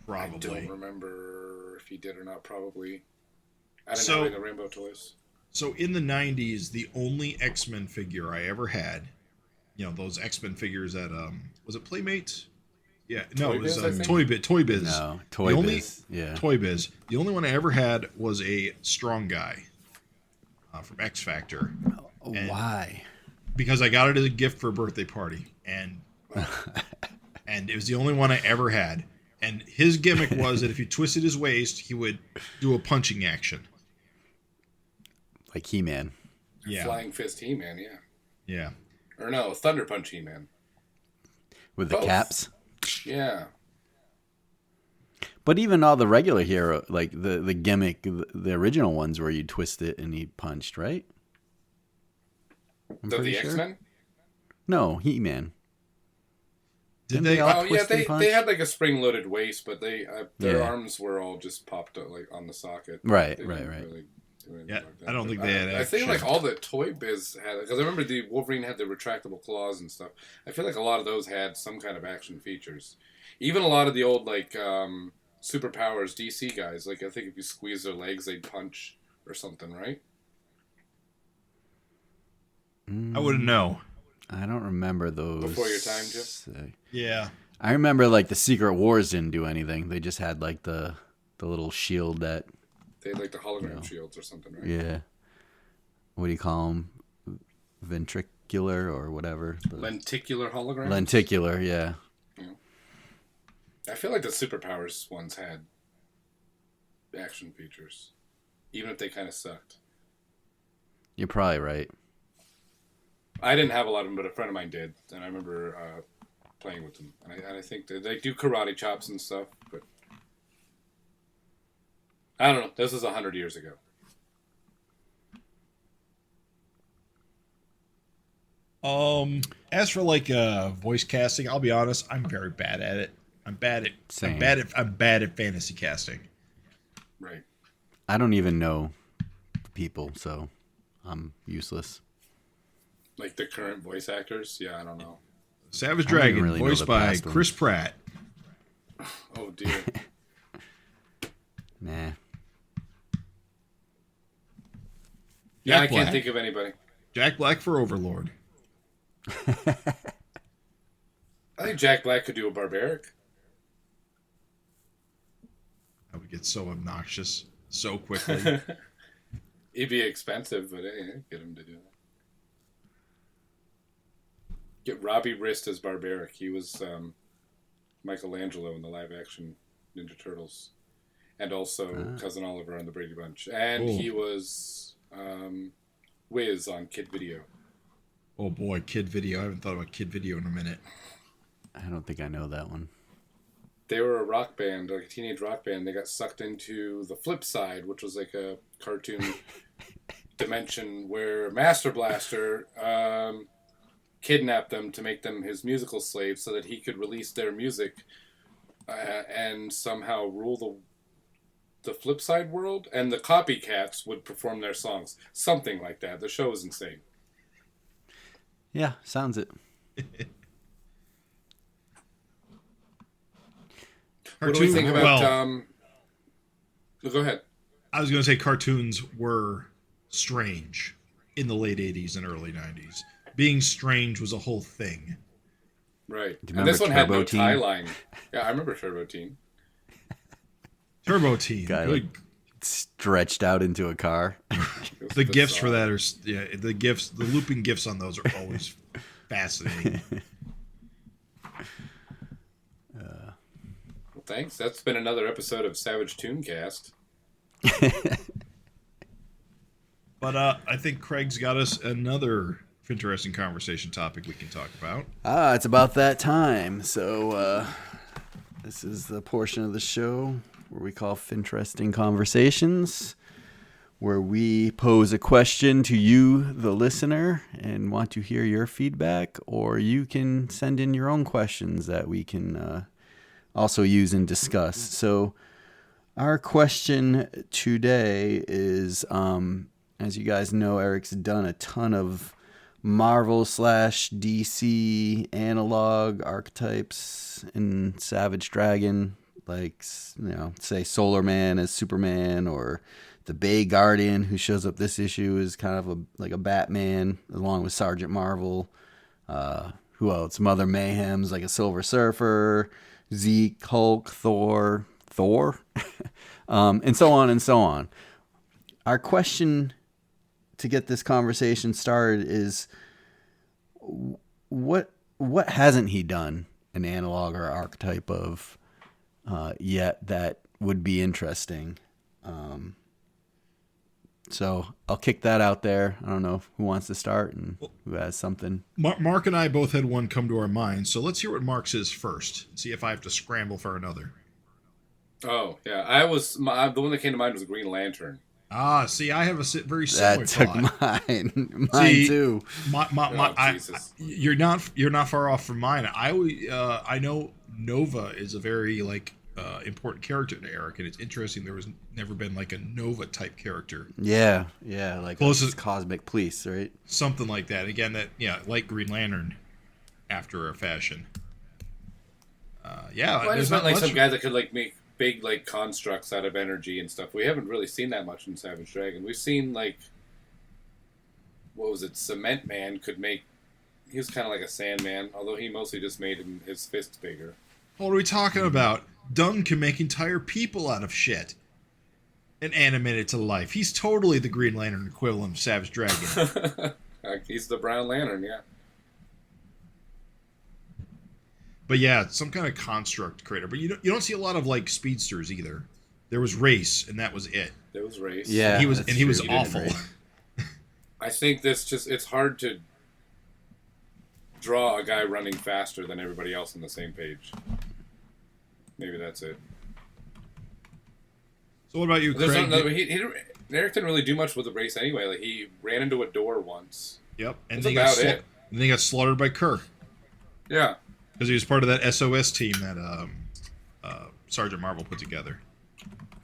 Probably. I don't remember if he did or not. Probably. I didn't have any of the Rambo toys. So in the 90s, the only X-Men figure I ever had, those X-Men figures at was it Playmates? Yeah, no, it was Toy Biz. No, Toy Biz. Yeah, Toy Biz. The only one I ever had was a Strong Guy from X Factor. Why? Because I got it as a gift for a birthday party, and it was the only one I ever had. And his gimmick was that if you twisted his waist, he would do a punching action. Like He-Man. Yeah. Flying Fist He-Man, yeah. Yeah. Or no, Thunder Punch He-Man. With the caps? Yeah. But even all the regular hero, like the gimmick, the original ones where you twist it and he punched, right? The X-Men? No, He-Man. Did they? Oh yeah, they had like a spring-loaded waist, but their arms were all just popped up like on the socket. Right. Really yeah, like I don't think they had. I think like all the Toy Biz had, because I remember the Wolverine had the retractable claws and stuff. I feel like a lot of those had some kind of action features. Even a lot of the old like Superpowers DC guys, like I think if you squeeze their legs, they'd punch or something, right? I wouldn't know. I don't remember those. Before your time, Jim? Yeah. I remember like the Secret Wars didn't do anything. They just had like the little shield that. They had like the hologram shields or something, right? Yeah. What do you call them? Ventricular or whatever. Lenticular holograms? Lenticular, yeah. I feel like the Superpowers ones had action features, even if they kind of sucked. You're probably right. I didn't have a lot of them, but a friend of mine did, and I remember playing with them. And I think they do karate chops and stuff, but I don't know. This was 100 years ago. As for like voice casting, I'll be honest, I'm very bad at it. I'm bad at fantasy casting. Right. I don't even know people, so I'm useless. Like the current voice actors? Yeah, I don't know. Savage Dragon, really know voiced the by past Chris ones. Pratt. Oh, dear. Nah. Yeah, I Jack can't Black. think of anybody. Jack Black for Overlord. I think Jack Black could do a barbaric. That would get so obnoxious so quickly. It'd be expensive, but hey, get him to do that. Get Robbie Rist as barbaric. He was Michelangelo in the live-action Ninja Turtles, and also Cousin Oliver on the Brady Bunch, and Cool. he was Wiz on Kid Video. Oh boy, Kid Video. I haven't thought about Kid Video in a minute. I don't think I know that one. They were a rock band, like a teenage rock band. They got sucked into the Flip Side, which was like a cartoon dimension where Master Blaster kidnapped them to make them his musical slaves so that he could release their music and somehow rule the Flip Side world, and the copycats would perform their songs. Something like that. The show was insane. Yeah, sounds it. What do we think about... Well, go ahead. I was going to say cartoons were strange in the late 80s and early 90s. Being strange was a whole thing. Right. Do you And this one remember had no Turbo Teen? tie line. Yeah, I remember Turbo Teen. Turbo Teen. Guy, Good. like, stretched out into a car. The gifs for that are the looping gifs on those are always fascinating. Well, thanks. That's been another episode of Savage Tooncast. But I think Craig's got us another interesting conversation topic we can talk about. It's about that time. So this is the portion of the show where we call FINteresting Conversations, where we pose a question to you, the listener, and want to hear your feedback, or you can send in your own questions that we can also use and discuss. So our question today is, as you guys know, Eric's done a ton of Marvel/DC analog archetypes in Savage Dragon, like, say Solar Man as Superman, or the Bay Guardian, who shows up this issue is kind of like a Batman, along with Sergeant Marvel. Who else? Mother Mayhem's like a Silver Surfer, Zeke, Hulk, Thor, and so on and so on. Our question to get this conversation started is, what hasn't he done an analog or archetype of yet that would be interesting? So I'll kick that out there. I don't know who wants to start and who has something. Mark and I both had one come to our minds, so let's hear what Mark's is first. See if I have to scramble for another. Oh, yeah. The one that came to mind was Green Lantern. See, I have a very similar That took thought. mine See, too. Jesus. You're not far off from mine. I know Nova is a very important character to Eric, and it's interesting there was never been like a Nova type character. Yeah, like Closest- Cosmic Police, right? Something like that. Again, like Green Lantern, after a fashion. Well, I there's just meant not like much. some guy that could make big constructs out of energy and stuff. We haven't really seen that much in Savage Dragon. We've seen what was it? Cement Man could make. He was kind of like a Sandman, although he mostly just made his fist bigger. What are we talking about? Dunn can make entire people out of shit and animate it to life. He's totally the Green Lantern equivalent of Savage Dragon. He's the Brown Lantern, yeah. But yeah, some kind of construct creator. But you don't see a lot of speedsters either. There was Race, and that was it. There was Race. Yeah, he was that's and he was true. awful. I think it's hard to draw a guy running faster than everybody else on the same page. Maybe that's it. So what about you, There's Craig? Erik didn't really do much with the race anyway. Like, he ran into a door once. Yep, and That's then about it. and then he got slaughtered by Kirk Yeah. because he was part of that SOS team that Sergeant Marvel put together.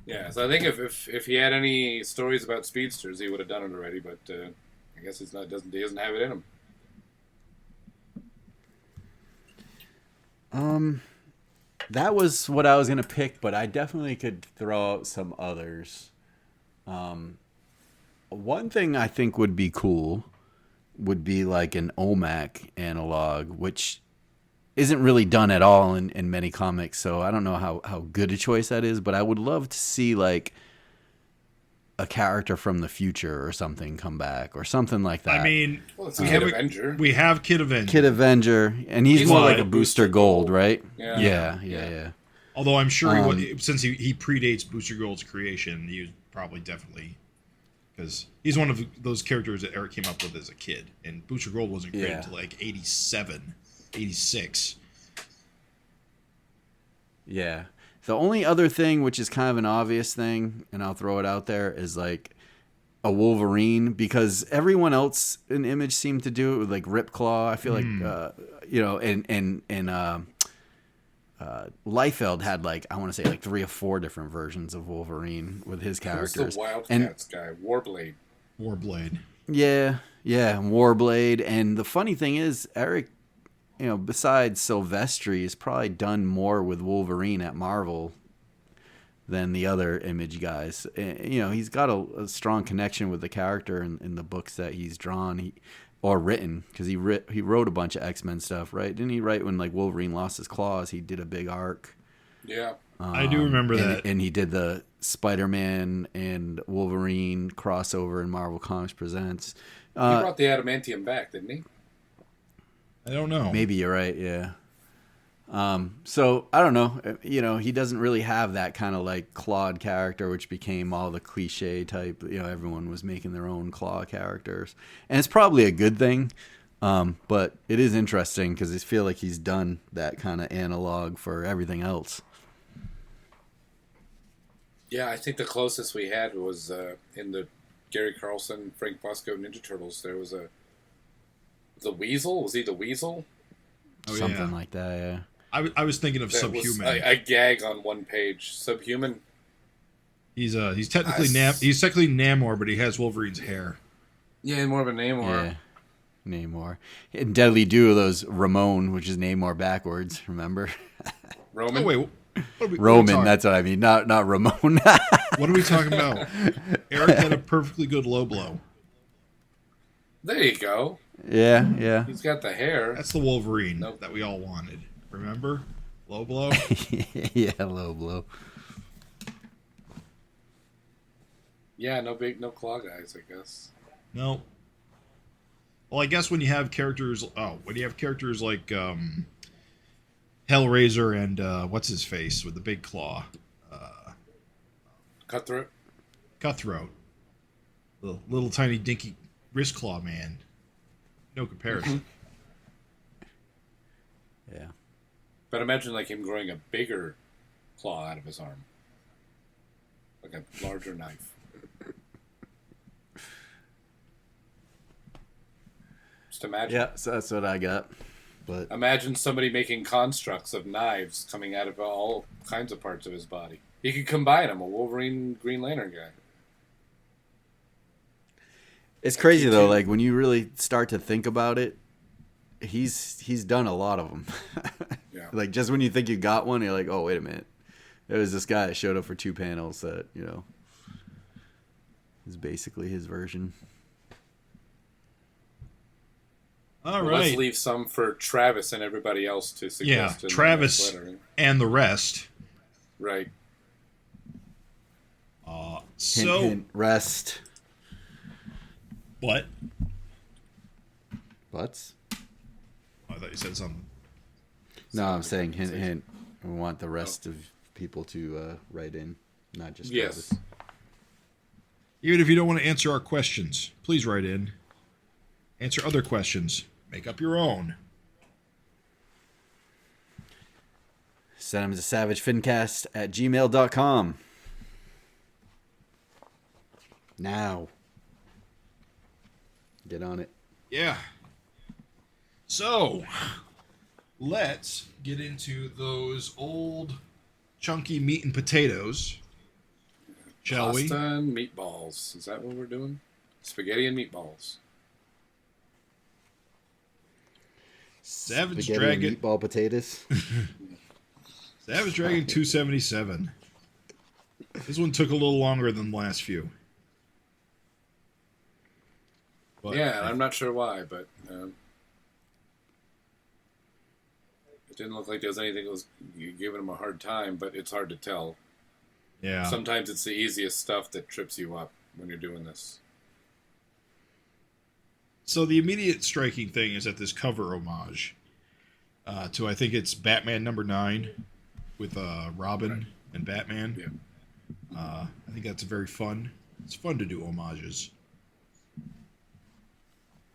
Yeah, so I think if he had any stories about speedsters, he would have done it already. But I guess he doesn't have it in him. That was what I was gonna pick, but I definitely could throw out some others. One thing I think would be cool would be like an OMAC analog, which isn't really done at all in many comics. So I don't know how good a choice that is, but I would love to see like a character from the future or something come back or something like that. I mean, Well, it's Kid Avenger. we have Kid Avenger. Kid Avenger, and he's more like a Booster Gold, right? Yeah. Yeah. Although I'm sure since he predates Booster Gold's creation, he was probably definitely, because he's one of those characters that Erik came up with as a kid, and Booster Gold wasn't created until like 87, 86. Yeah. The only other thing, which is kind of an obvious thing, and I'll throw it out there, is like a Wolverine, because everyone else in Image seemed to do it with like Ripclaw. I feel like, and Liefeld had like, I want to say like 3 or 4 different versions of Wolverine with his characters. Who's the Wildcats guy? Warblade. Yeah, Warblade. And the funny thing is, Erik, besides Silvestri, has probably done more with Wolverine at Marvel than the other Image guys. He's got a strong connection with the character in the books that he's drawn or written, because he wrote a bunch of X-Men stuff, right? Didn't he write when like Wolverine lost his claws? He did a big arc. Yeah. I do remember that. And he did the Spider-Man and Wolverine crossover in Marvel Comics Presents. He brought the adamantium back, didn't he? I don't know. Maybe you're right, yeah. So, I don't know. He doesn't really have that kind of like Claude character, which became all the cliche type. Everyone was making their own Claw characters. And it's probably a good thing. But it is interesting because I feel like he's done that kind of analog for everything else. Yeah, I think the closest we had was in the Gary Carlson, Frank Bosco Ninja Turtles. There was the Weasel. Was he the Weasel? Oh, Something like that, yeah. I was thinking of That Subhuman. was a gag on one page. Subhuman. He's technically Namor, but he has Wolverine's hair. Yeah, more of a Namor. Yeah, Namor. In Deadly Duo, those Ramon, which is Namor backwards, remember? Roman. Oh, wait. Roman, that's what I mean, not Ramon. What are we talking about? Erik had a perfectly good low blow. There you go. Yeah. He's got the hair. That's the Wolverine that we all wanted. Remember? Low blow? Yeah, low blow. Yeah, no claw guys, I guess. No. Well, I guess when you have characters like Hellraiser and what's his face with the big claw? Cutthroat. The little tiny dinky wrist claw man. No comparison. Yeah. But imagine like him growing a bigger claw out of his arm. Like a larger knife. Just imagine. Yeah, so that's what I got. But imagine somebody making constructs of knives coming out of all kinds of parts of his body. He could combine them, a Wolverine Green Lantern guy. it's crazy though, like when you really start to think about it, he's done a lot of them. Yeah. Like just when you think you got one, you're like, oh wait a minute, there was this guy that showed up for 2 panels that is basically his version. All Well, right. let's leave some for Travis and everybody else to suggest. Yeah, Travis and the rest. Right. So Hint, rest. what? Butts? I thought you said something. No, I'm saying hint. We want the rest of people to write in, not just Yes. Travis. Even if you don't want to answer our questions, please write in. Answer other questions. Make up your own. Send them to savagefincast@gmail.com. Now. Get on it. Yeah. So, let's get into those old chunky meat and potatoes. Shall we? Pasta and meatballs. Is that what we're doing? Spaghetti and meatballs. Savage Spaghetti Dragon. and meatball potatoes. Savage Dragon 277. This one took a little longer than the last few. But, Yeah, I'm not sure why, but it didn't look like there was anything that was giving him a hard time, but it's hard to tell. Yeah. Sometimes it's the easiest stuff that trips you up when you're doing this. So the immediate striking thing is that this cover homage to, I think it's Batman #9 with Robin and Batman. Yeah. I think that's very fun. It's fun to do homages.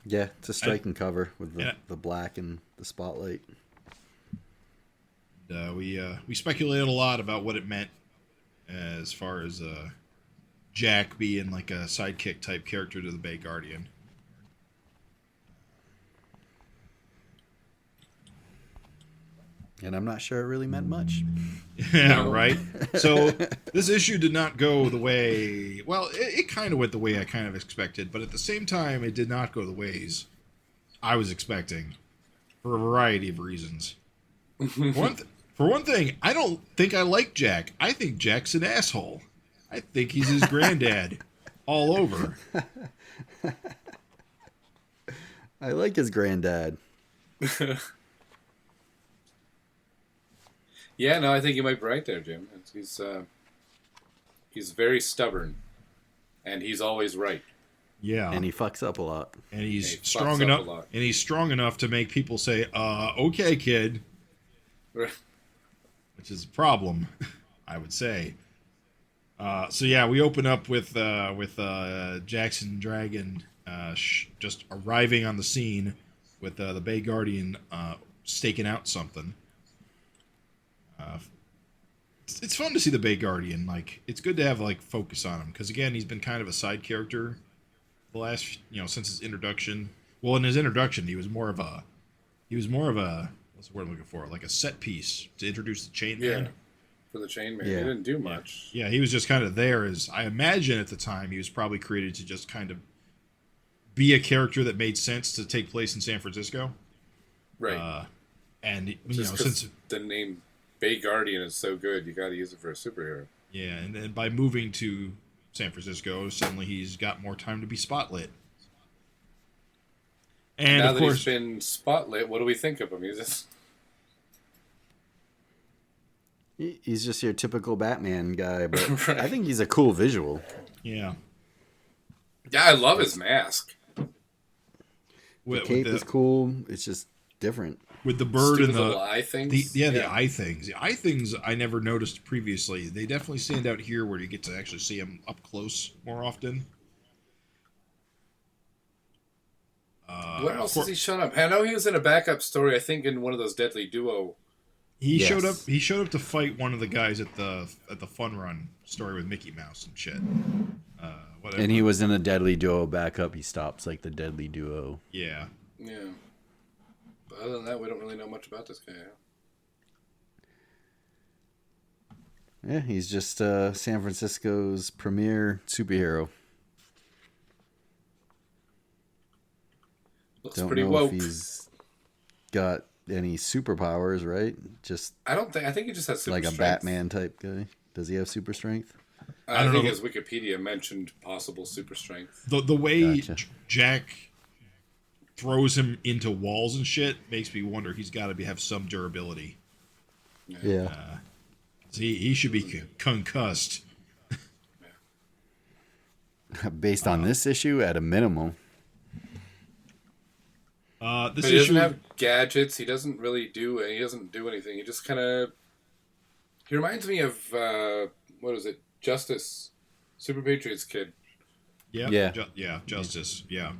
Yeah, it's a striking cover with Yeah. the black and the spotlight. We speculated a lot about what it meant as far as Jack being like a sidekick type character to the Bay Guardian. And I'm not sure it really meant much. Yeah, right? So this issue did not go the way... Well, it kind of went the way I kind of expected, but at the same time, it did not go the ways I was expecting for a variety of reasons. For one thing, I don't think I like Jack. I think Jack's an asshole. I think he's his granddad all over. I like his granddad. Yeah, no, I think you might be right there, Jim. He's very stubborn, and he's always right. Yeah. And he fucks up a lot. And he's He fucks strong up enough a lot. and he's strong enough to make people say, okay, kid. Which is a problem, I would say. So yeah, we open up with Jackson Dragon just arriving on the scene with the Bay Guardian staking out something. It's fun to see the Bay Guardian. Like, it's good to have like focus on him because again, he's been kind of a side character the last, since his introduction. Well, in his introduction, he was more of a what's the word I'm looking for? Like a set piece to introduce the Chain Man. Yeah, for the Chain Man. Yeah. He didn't do much. Yeah, he was just kind of there as I imagine at the time he was probably created to just kind of be a character that made sense to take place in San Francisco. Right. And Just 'cause since the name Bay Guardian is so good, you got to use it for a superhero. yeah, and then by moving to San Francisco, suddenly he's got more time to be spotlit. And now of that course, he's been spotlit, what do we think of him? He's just your typical Batman guy, but Right. I think he's a cool visual. yeah, Yeah, I love his mask. The with cape is cool. It's just different. with the bird Stupid and the little eye things. the eye things. The eye things I never noticed previously. They definitely stand out here where you get to actually see them up close more often. Where else has he shown up? I know he was in a backup story. I think in one of those Deadly Duo. He Yes. showed up. He showed up to fight one of the guys at the Fun Run story with Mickey Mouse and shit. Whatever. And he was in a Deadly Duo backup. He stops like the Deadly Duo. Yeah. Yeah. But other than that, we don't really know much about this guy. Yeah, he's just San Francisco's premier superhero. Looks Don't pretty know woke. if he's got any superpowers, right? Just I think he just has super like a strength. Batman type guy. Does he have super strength? I don't think know. his Wikipedia mentioned possible super strength. The way Gotcha. Jack throws him into walls and shit makes me wonder he's got to have some durability. Yeah. He should be concussed. Based on this issue, at a minimum. This But he issue. doesn't have gadgets. He doesn't really do. He doesn't do anything. He just kind of. He reminds me of what is it? Justice, Super Patriots kid. Yeah. Justice. Yeah.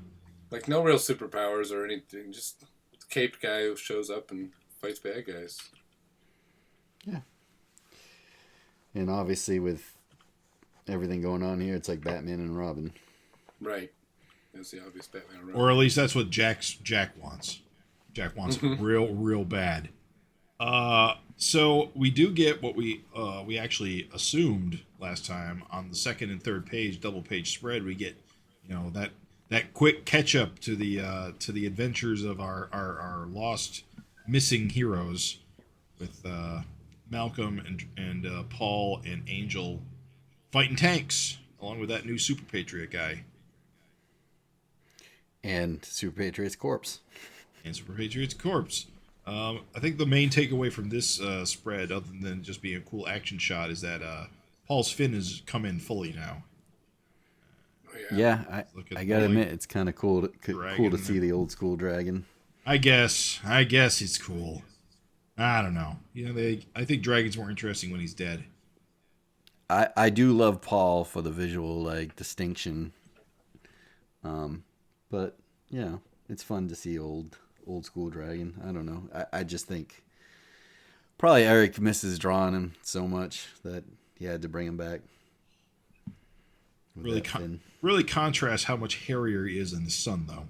Like no real superpowers or anything. Just a caped guy who shows up and fights bad guys. Yeah. And obviously with everything going on here, it's like Batman and Robin. Right. That's the obvious Batman and Robin. Or at least that's what Jack wants. Jack wants it real bad. So we do get what we actually assumed last time on the second and third page, double page spread. We get, that quick catch up to the adventures of our lost, missing heroes with Malcolm and Paul and Angel fighting tanks along with that new Super Patriot guy and Super Patriot's corpse. And Super Patriot's corpse. I think the main takeaway from this spread, other than just being a cool action shot, is that Paul's fin has come in fully now. Yeah, I gotta admit, it's kind of cool to see the old school dragon. I guess it's cool. I don't know. I think dragon's more interesting when he's dead. I do love Paul for the visual distinction. But it's fun to see old school dragon. I don't know. I just think probably Erik misses drawing him so much that he had to bring him back. Really contrasts how much hairier he is in the sun, though.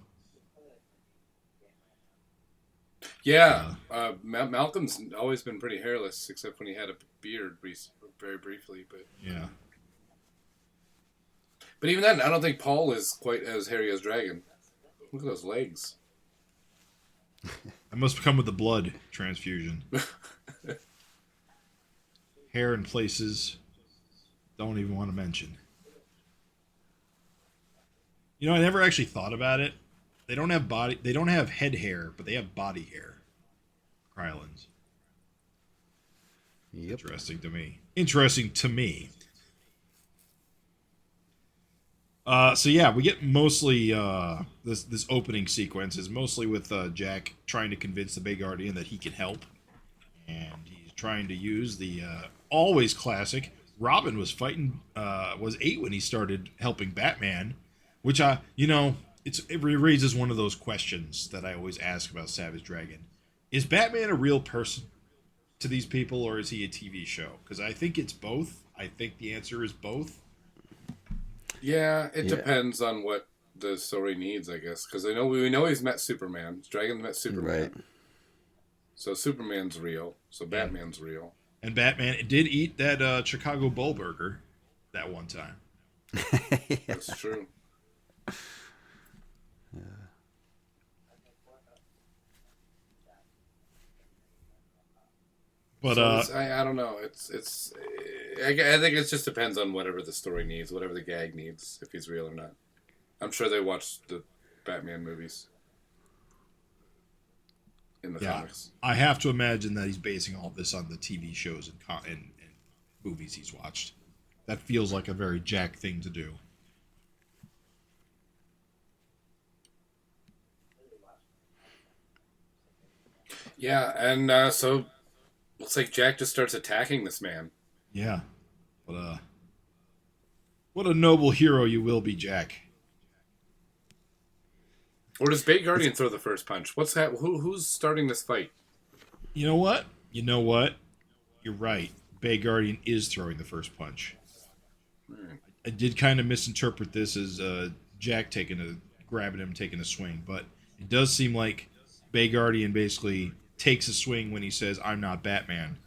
Yeah, Malcolm's always been pretty hairless, except when he had a beard very briefly. But yeah. But even then, I don't think Paul is quite as hairy as Dragon. Look at those legs. That must come with the blood transfusion. Hair in places don't even want to mention. I never actually thought about it. They don't have head hair, but they have body hair. Krylons. Yep. Interesting to me. So yeah, we get mostly this opening sequence is mostly with Jack trying to convince the Bay Guardian that he can help, and he's trying to use the always classic. Robin was 8 when he started helping Batman, which it raises one of those questions that I always ask about Savage Dragon: is Batman a real person to these people, or is he a TV show? Because I think it's both. I think the answer is both. Yeah, it depends on what the story needs, I guess. Because we know he's met Superman. Dragon met Superman. Right. So Superman's real. So Batman's real. And Batman did eat that Chicago Bull Burger that one time. That's true. But so I don't know. I think it just depends on whatever the story needs, whatever the gag needs, if he's real or not. I'm sure they watched the Batman movies in the comics. I have to imagine that he's basing all this on the TV shows and movies he's watched. That feels like a very Jack thing to do. Yeah, and so looks like Jack just starts attacking this man. Yeah. What a noble hero you will be, Jack. Or does Bay Guardian throw the first punch? What's that? Who's starting this fight? You know what? You're right. Bay Guardian is throwing the first punch. Right. I did kind of misinterpret this as Jack grabbing him, taking a swing, but it does seem like Bay Guardian basically takes a swing when he says, "I'm not Batman."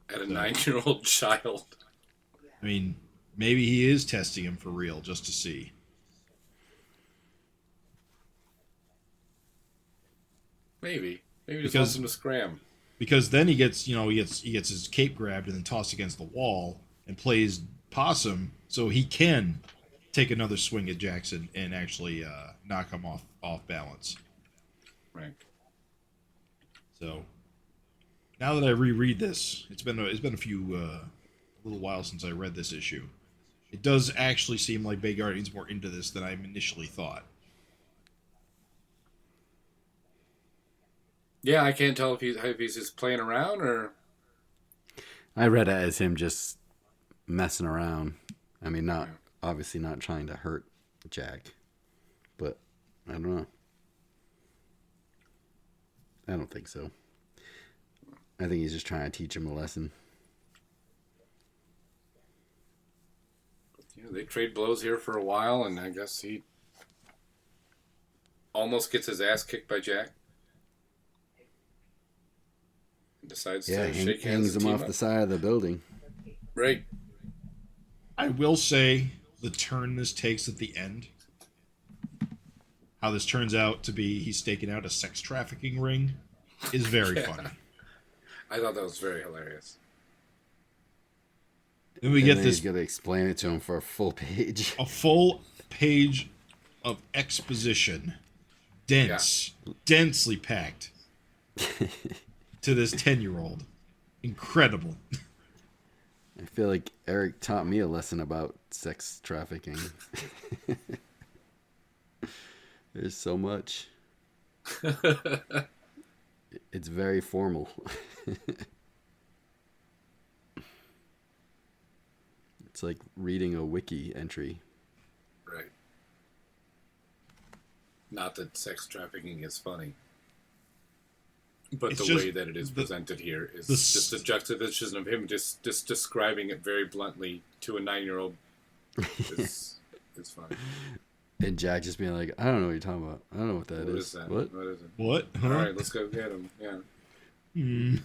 At a 9-year-old child. I mean, maybe he is testing him for real, just to see. Maybe he just wants him to scram. Because then he gets his cape grabbed and then tossed against the wall and plays possum, so he can take another swing at Jackson and actually knock him off balance. Right. So now that I reread this, it's been a little while since I read this issue. It does actually seem like Bay Guardian's more into this than I initially thought. Yeah, I can't tell if he's just playing around or. I read it as him just messing around. I mean, obviously not trying to hurt Jack, but I don't know. I don't think so. I think he's just trying to teach him a lesson. Yeah, they trade blows here for a while, and I guess he almost gets his ass kicked by Jack. And decides to shake hands hangs and him team off up. the side of the building. Right. I will say the turn this takes at the end, how this turns out to be he's staking out a sex trafficking ring, is very funny. I thought that was very hilarious. Then we And get then this he's going to explain it to him for a full page. a full page of exposition, densely packed to this 10-year-old. Incredible. I feel like Erik taught me a lesson about sex trafficking. There's so much. It's very formal. It's like reading a wiki entry. Right. Not that sex trafficking is funny. But It's the just way that it is presented here is the just a juxtaposition of him just describing it very bluntly to a 9-year-old is funny. And Jack just being like, I don't know what you're talking about. I don't know what that What is. is that? What? What is it? What? All Huh? right, let's go get him. Yeah.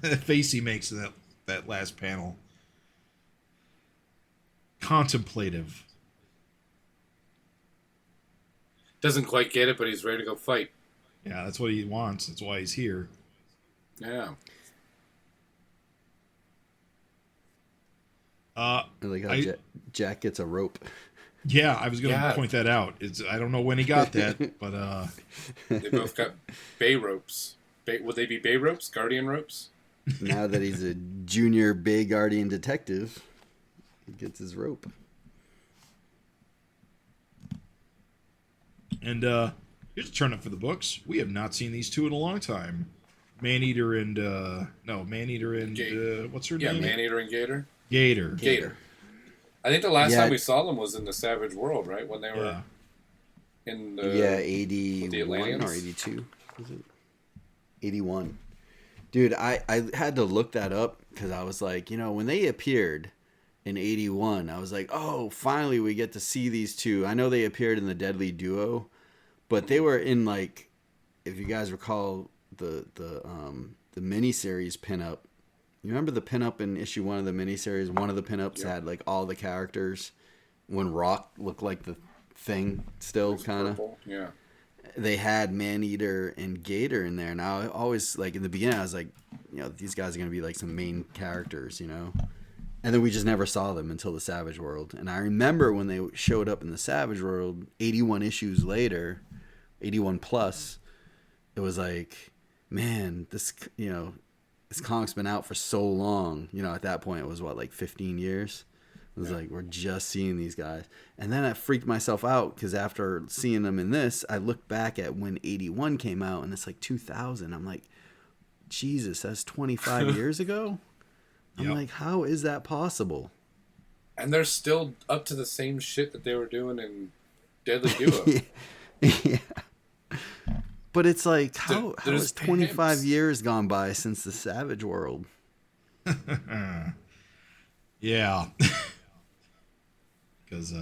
That face he makes in that last panel. Contemplative. Doesn't quite get it, but he's ready to go fight. Yeah, that's what he wants. That's why he's here. Yeah. Uh, I like how Jack gets a rope. yeah, I was going to Yeah. point that out. I don't know when he got that, but They both got bay ropes. Would they be bay ropes? Guardian ropes? Now that he's a junior Bay Guardian detective, he gets his rope. and here's a turn up for the books. We have not seen these two in a long time. Maneater and what's her Yeah, name? Maneater and Gator. Gator. I think the last Yeah. time we saw them was in the Savage World, right? When they were Yeah. in the... Yeah, with the 81 Atlanteans? or 82. Was it? 81. Dude, I had to look that up because I was like, when they appeared in 81, I was like, oh, finally we get to see these two. I know they appeared in the Deadly Duo, but they were in, like, if you guys recall the miniseries pinup. You remember the pinup in issue 1 of the miniseries? One of the pinups had, like, all the characters when Rock looked like the Thing still, kind of. Yeah. They had Maneater and Gator in there. Now, I always, like, in the beginning, I was like, these guys are going to be, like, some main characters, And then we just never saw them until the Savage World. And I remember when they showed up in the Savage World, 81 issues later, 81 plus, it was like, man, this comic's been out for so long. At that point, it was, 15 years? It was like, we're just seeing these guys. And then I freaked myself out because after seeing them in this, I looked back at when 81 came out, and it's like 2000. I'm like, Jesus, that's 25 years ago? I'm Yep. like, how is that possible? And they're still up to the same shit that they were doing in Deadly Duo. Yeah. But it's like, how There's has 25 pimps. years gone by since the Savage World? Yeah. Because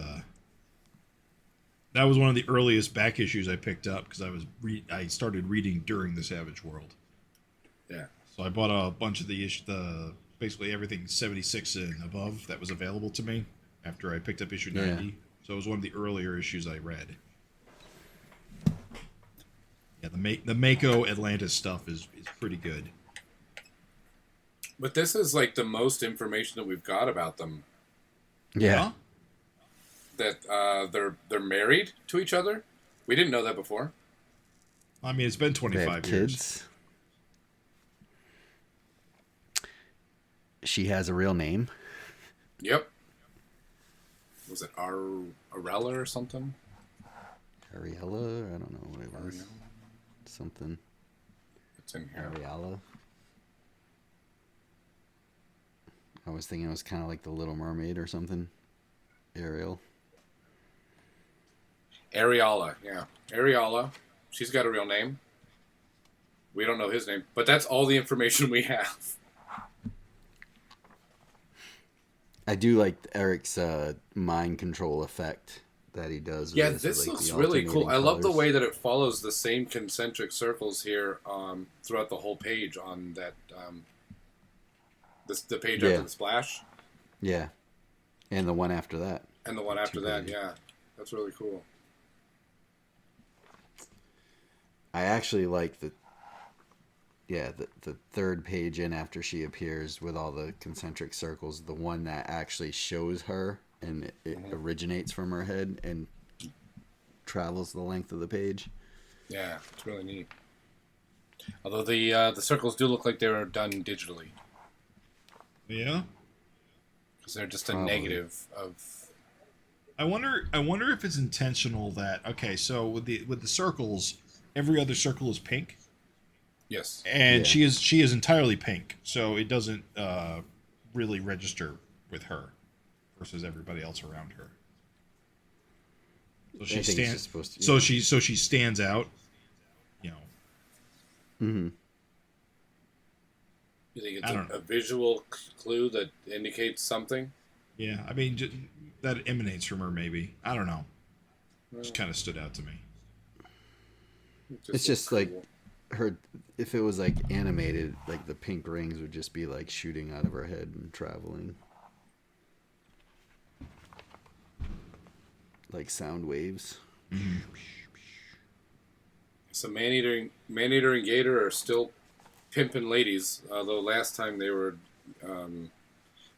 that was one of the earliest back issues I picked up because I started reading during the Savage World. Yeah. So I bought a bunch of basically everything 76 and above that was available to me after I picked up issue 90. Yeah. So it was one of the earlier issues I read. Yeah, the Mako Atlantis stuff is pretty good. But this is like the most information that we've got about them. Yeah. Huh? That they're married to each other. We didn't know that before. I mean, it's been They 25 have years. kids. She has a real name. Yep. Was it Arella or something? Ariella? I don't know what it was. Ariella. Something. It's in here. Ariella. I was thinking it was kind of like the Little Mermaid or something. Ariel. Ariella, yeah. Ariella. She's got a real name. We don't know his name, but that's all the information we have. I do like Eric's mind control effect that he does. Yeah, with this like, looks the really cool. I alternating love the colors. way that it follows the same concentric circles here throughout the whole page on that the page Yeah. after the splash. Yeah, and the one after that. And the one after that, pages. yeah. That's really cool. I actually like the third page in after she appears with all the concentric circles, the one that actually shows her and it originates from her head and travels the length of the page. Yeah, it's really neat. Although the circles do look like they were done digitally. Yeah. Because they're just a Probably. negative of... I wonder if it's intentional that, okay, so with the circles, every other circle is pink. Yes. And Yeah. she is entirely pink, so it doesn't really register with her versus everybody else around her. So I she think it's stands. just supposed to. So she stands out. You know. Mm-hmm. You think I it's don't know. a visual clue that indicates something? Yeah, I mean that emanates from her. Maybe I don't know. Just kind of stood out to me. It's just like her. If it was like animated, like the pink rings would just be like shooting out of her head and traveling, like sound waves. So Maneater and Gator are still pimping ladies, although last time they were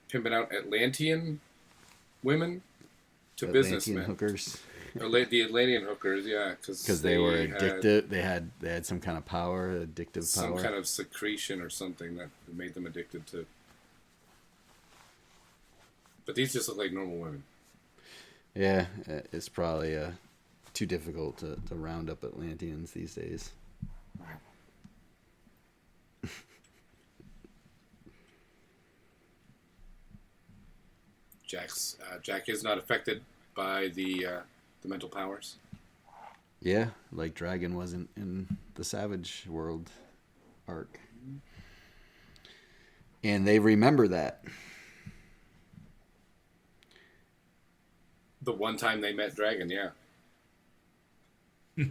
pimping out Atlantean women to Atlantean businessmen. hookers, The Atlantean hookers, yeah, because they were addicted. They had some kind of power, addictive some power. kind of secretion or something that made them addicted to. But these just look like normal women. Yeah, it's probably too difficult to round up Atlanteans these days. Jack is not affected by the mental powers. Yeah, like Dragon wasn't in the Savage World arc. And they remember that. The one time they met Dragon, yeah. They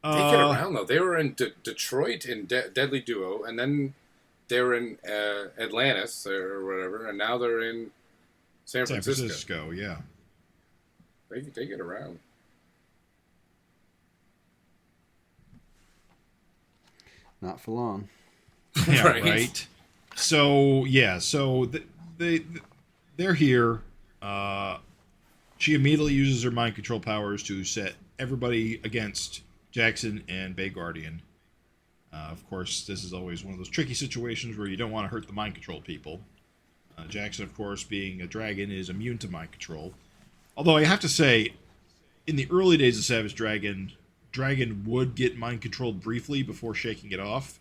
get around though. They were in Detroit in Deadly Duo, and then they were in Atlantis or whatever, and now they're in San San Francisco. Francisco, yeah. They get around. Not for long. Yeah, Right. right. So yeah, so they're here. She immediately uses her mind control powers to set everybody against Jackson and Bay Guardian. Of course, this is always one of those tricky situations where you don't want to hurt the mind control people. Jackson, of course, being a dragon, is immune to mind control. Although I have to say, in the early days of Savage Dragon, Dragon would get mind controlled briefly before shaking it off.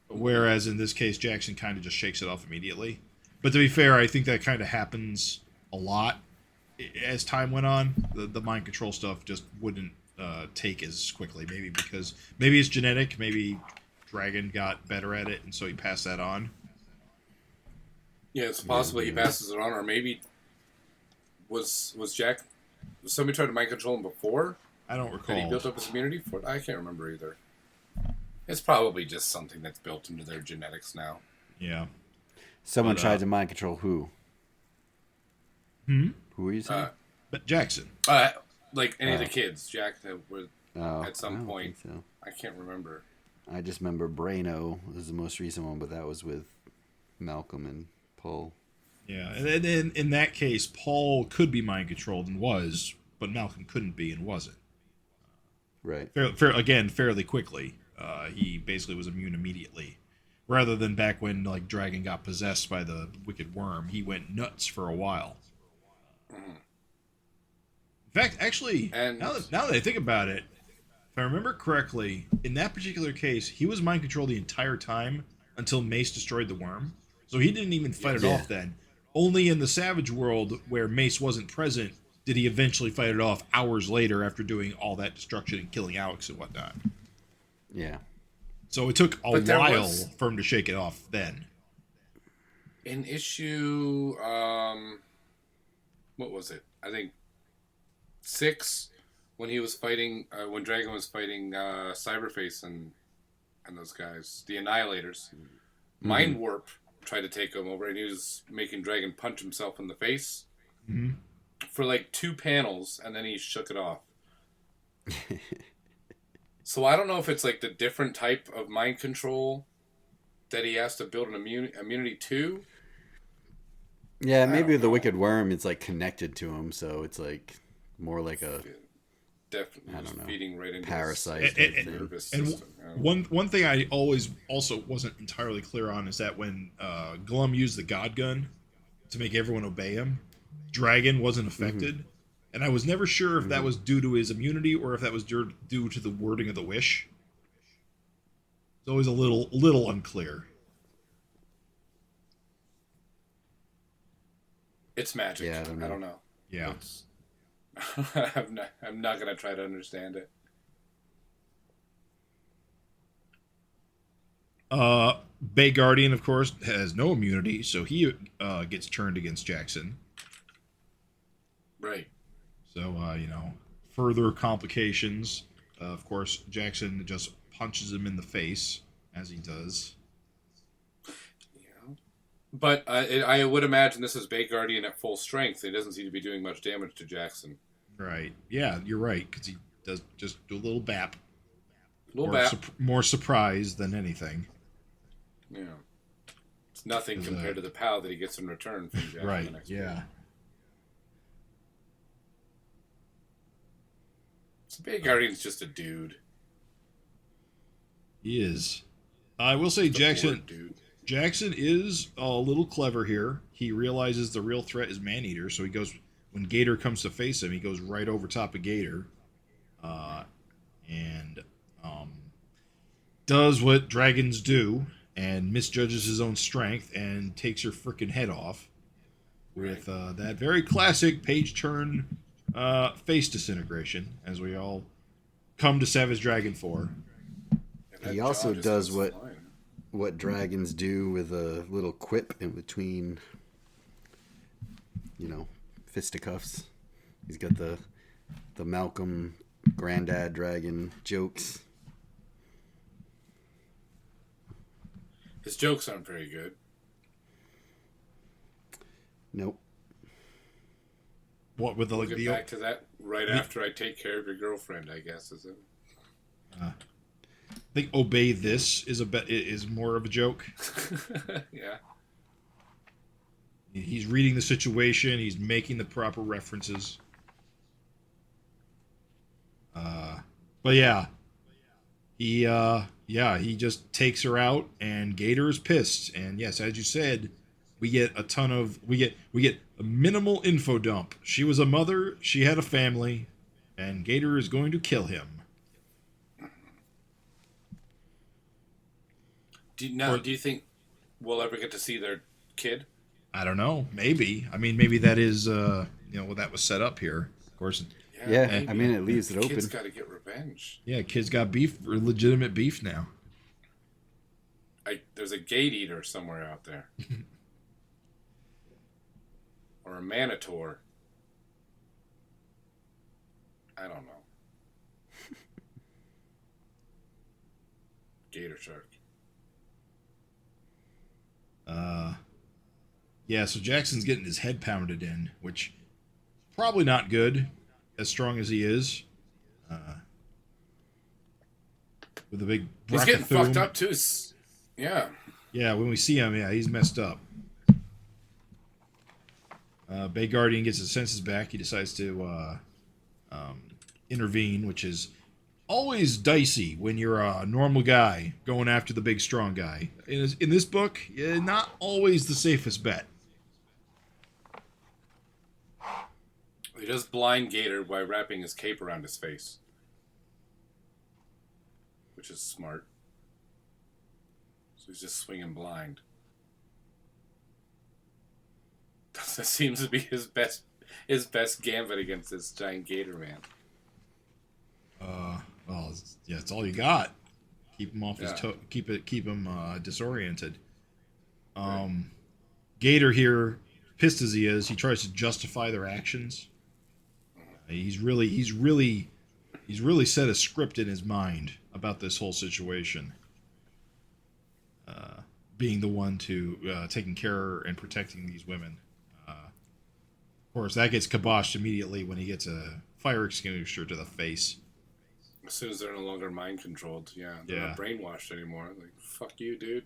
Whereas in this case, Jackson kind of just shakes it off immediately. But to be fair, I think that kind of happens a lot as time went on. The mind control stuff just wouldn't take as quickly. Maybe it's genetic. Maybe Dragon got better at it, and so he passed that on. Yeah, it's possible he passes it on, or maybe was somebody tried to mind control him before? I don't And recall. he built up his immunity for it? I can't remember either. It's probably just something that's built into their genetics now. Yeah. Someone But, tried to mind control who? Hmm? Who were you saying? But Jackson. Like any of the kids, Jack at I some don't point. think so. I can't remember. I just remember Braino was the most recent one, but that was with Malcolm and Paul. Yeah, and then in that case, Paul could be mind controlled and was, but Malcolm couldn't be and wasn't. Right. Fairly quickly. He basically was immune immediately. Rather than back when like Dragon got possessed by the wicked worm, he went nuts for a while. In fact, actually, And- now that I think about it, if I remember correctly, in that particular case, he was mind controlled the entire time until Mace destroyed the worm. So he didn't even fight it Yeah. off then. Only in the Savage world, where Mace wasn't present, did he eventually fight it off hours later after doing all that destruction and killing Alex and whatnot. Yeah. So it took a But there while was- for him to shake it off then. In issue, what was it? I think 6, when he was fighting, when Dragon was fighting Cyberface and those guys, the Annihilators. Mind Warp tried to take him over, and he was making Dragon punch himself in the face for like 2 panels, and then he shook it off. So I don't know if it's like the different type of mind control that he has to build an immunity to. Yeah, maybe don't the know. Wicked Worm is like connected to him, so it's like more like a Definitely I just don't know. feeding right into Parasite his type thing. nervous And system. Yeah. one thing I always also wasn't entirely clear on is that when Glum used the God Gun to make everyone obey him, Dragon wasn't affected. And I was never sure if that was due to his immunity or if that was due to the wording of the wish. It's always a little unclear. It's magic. Yeah, I don't know. Yeah. It's- I'm not gonna try to understand it. Bay Guardian, of course, has no immunity, so he gets turned against Jackson. Right. So, further complications. Of course, Jackson just punches him in the face, as he does. Yeah. But I would imagine this is Bay Guardian at full strength. He doesn't seem to be doing much damage to Jackson. Right. Yeah, you're right, because he does just do a little bap. A little bit. More surprise than anything. Yeah. It's nothing compared to the POW that he gets in return from Jackson. Right, the next yeah. week. So Bay Guardian's just a dude. He is. I will say Just a bored dude. Jackson is a little clever here. He realizes the real threat is Maneater, so he goes, when Gator comes to face him, he goes right over top of Gator. And does what dragons do and misjudges his own strength and takes her freaking head off with that very classic page turn face disintegration, as we all come to Savage Dragon for. And that He also jaw just does goes what- flying. what dragons do with a little quip in between, fisticuffs. He's got the Malcolm granddad dragon jokes. His jokes aren't very good. Nope. What with the We'll get back to that right after I take care of your girlfriend, I guess, is it? I think obey this is more of a joke. Yeah. He's reading the situation. He's making the proper references. But yeah, he just takes her out, and Gator is pissed. And yes, as you said, we get a minimal info dump. She was a mother. She had a family, and Gator is going to kill him. Do you think we'll ever get to see their kid? I don't know. Maybe. I mean, maybe that is what that was set up here. Of course. Yeah, maybe. I mean, it leaves it The open. Kid's got to get revenge. Yeah, kids got beef, or legitimate beef now. There's a gate eater somewhere out there. Or a Manitor. I don't know. Gator shark. Yeah, so Jackson's getting his head pounded in, which probably not good, as strong as he is. With a big He's getting Brackathum. fucked up too. Yeah. Yeah, when we see him, he's messed up. Bay Guardian gets his senses back. He decides to intervene, which is always dicey when you're a normal guy going after the big strong guy. In this book, not always the safest bet. He does blind Gator by wrapping his cape around his face. Which is smart. So he's just swinging blind. That seems to be his best his best gambit against this giant gator man. Well, yeah, it's all you got. Keep him off his Yeah. toe. Keep him disoriented. Gator here, pissed as he is, he tries to justify their actions. He's really set a script in his mind about this whole situation. Being the one to taking care and protecting these women. Of course, that gets kiboshed immediately when he gets a fire extinguisher to the face. As soon as they're no longer mind controlled, they're not brainwashed anymore. Like, fuck you, dude.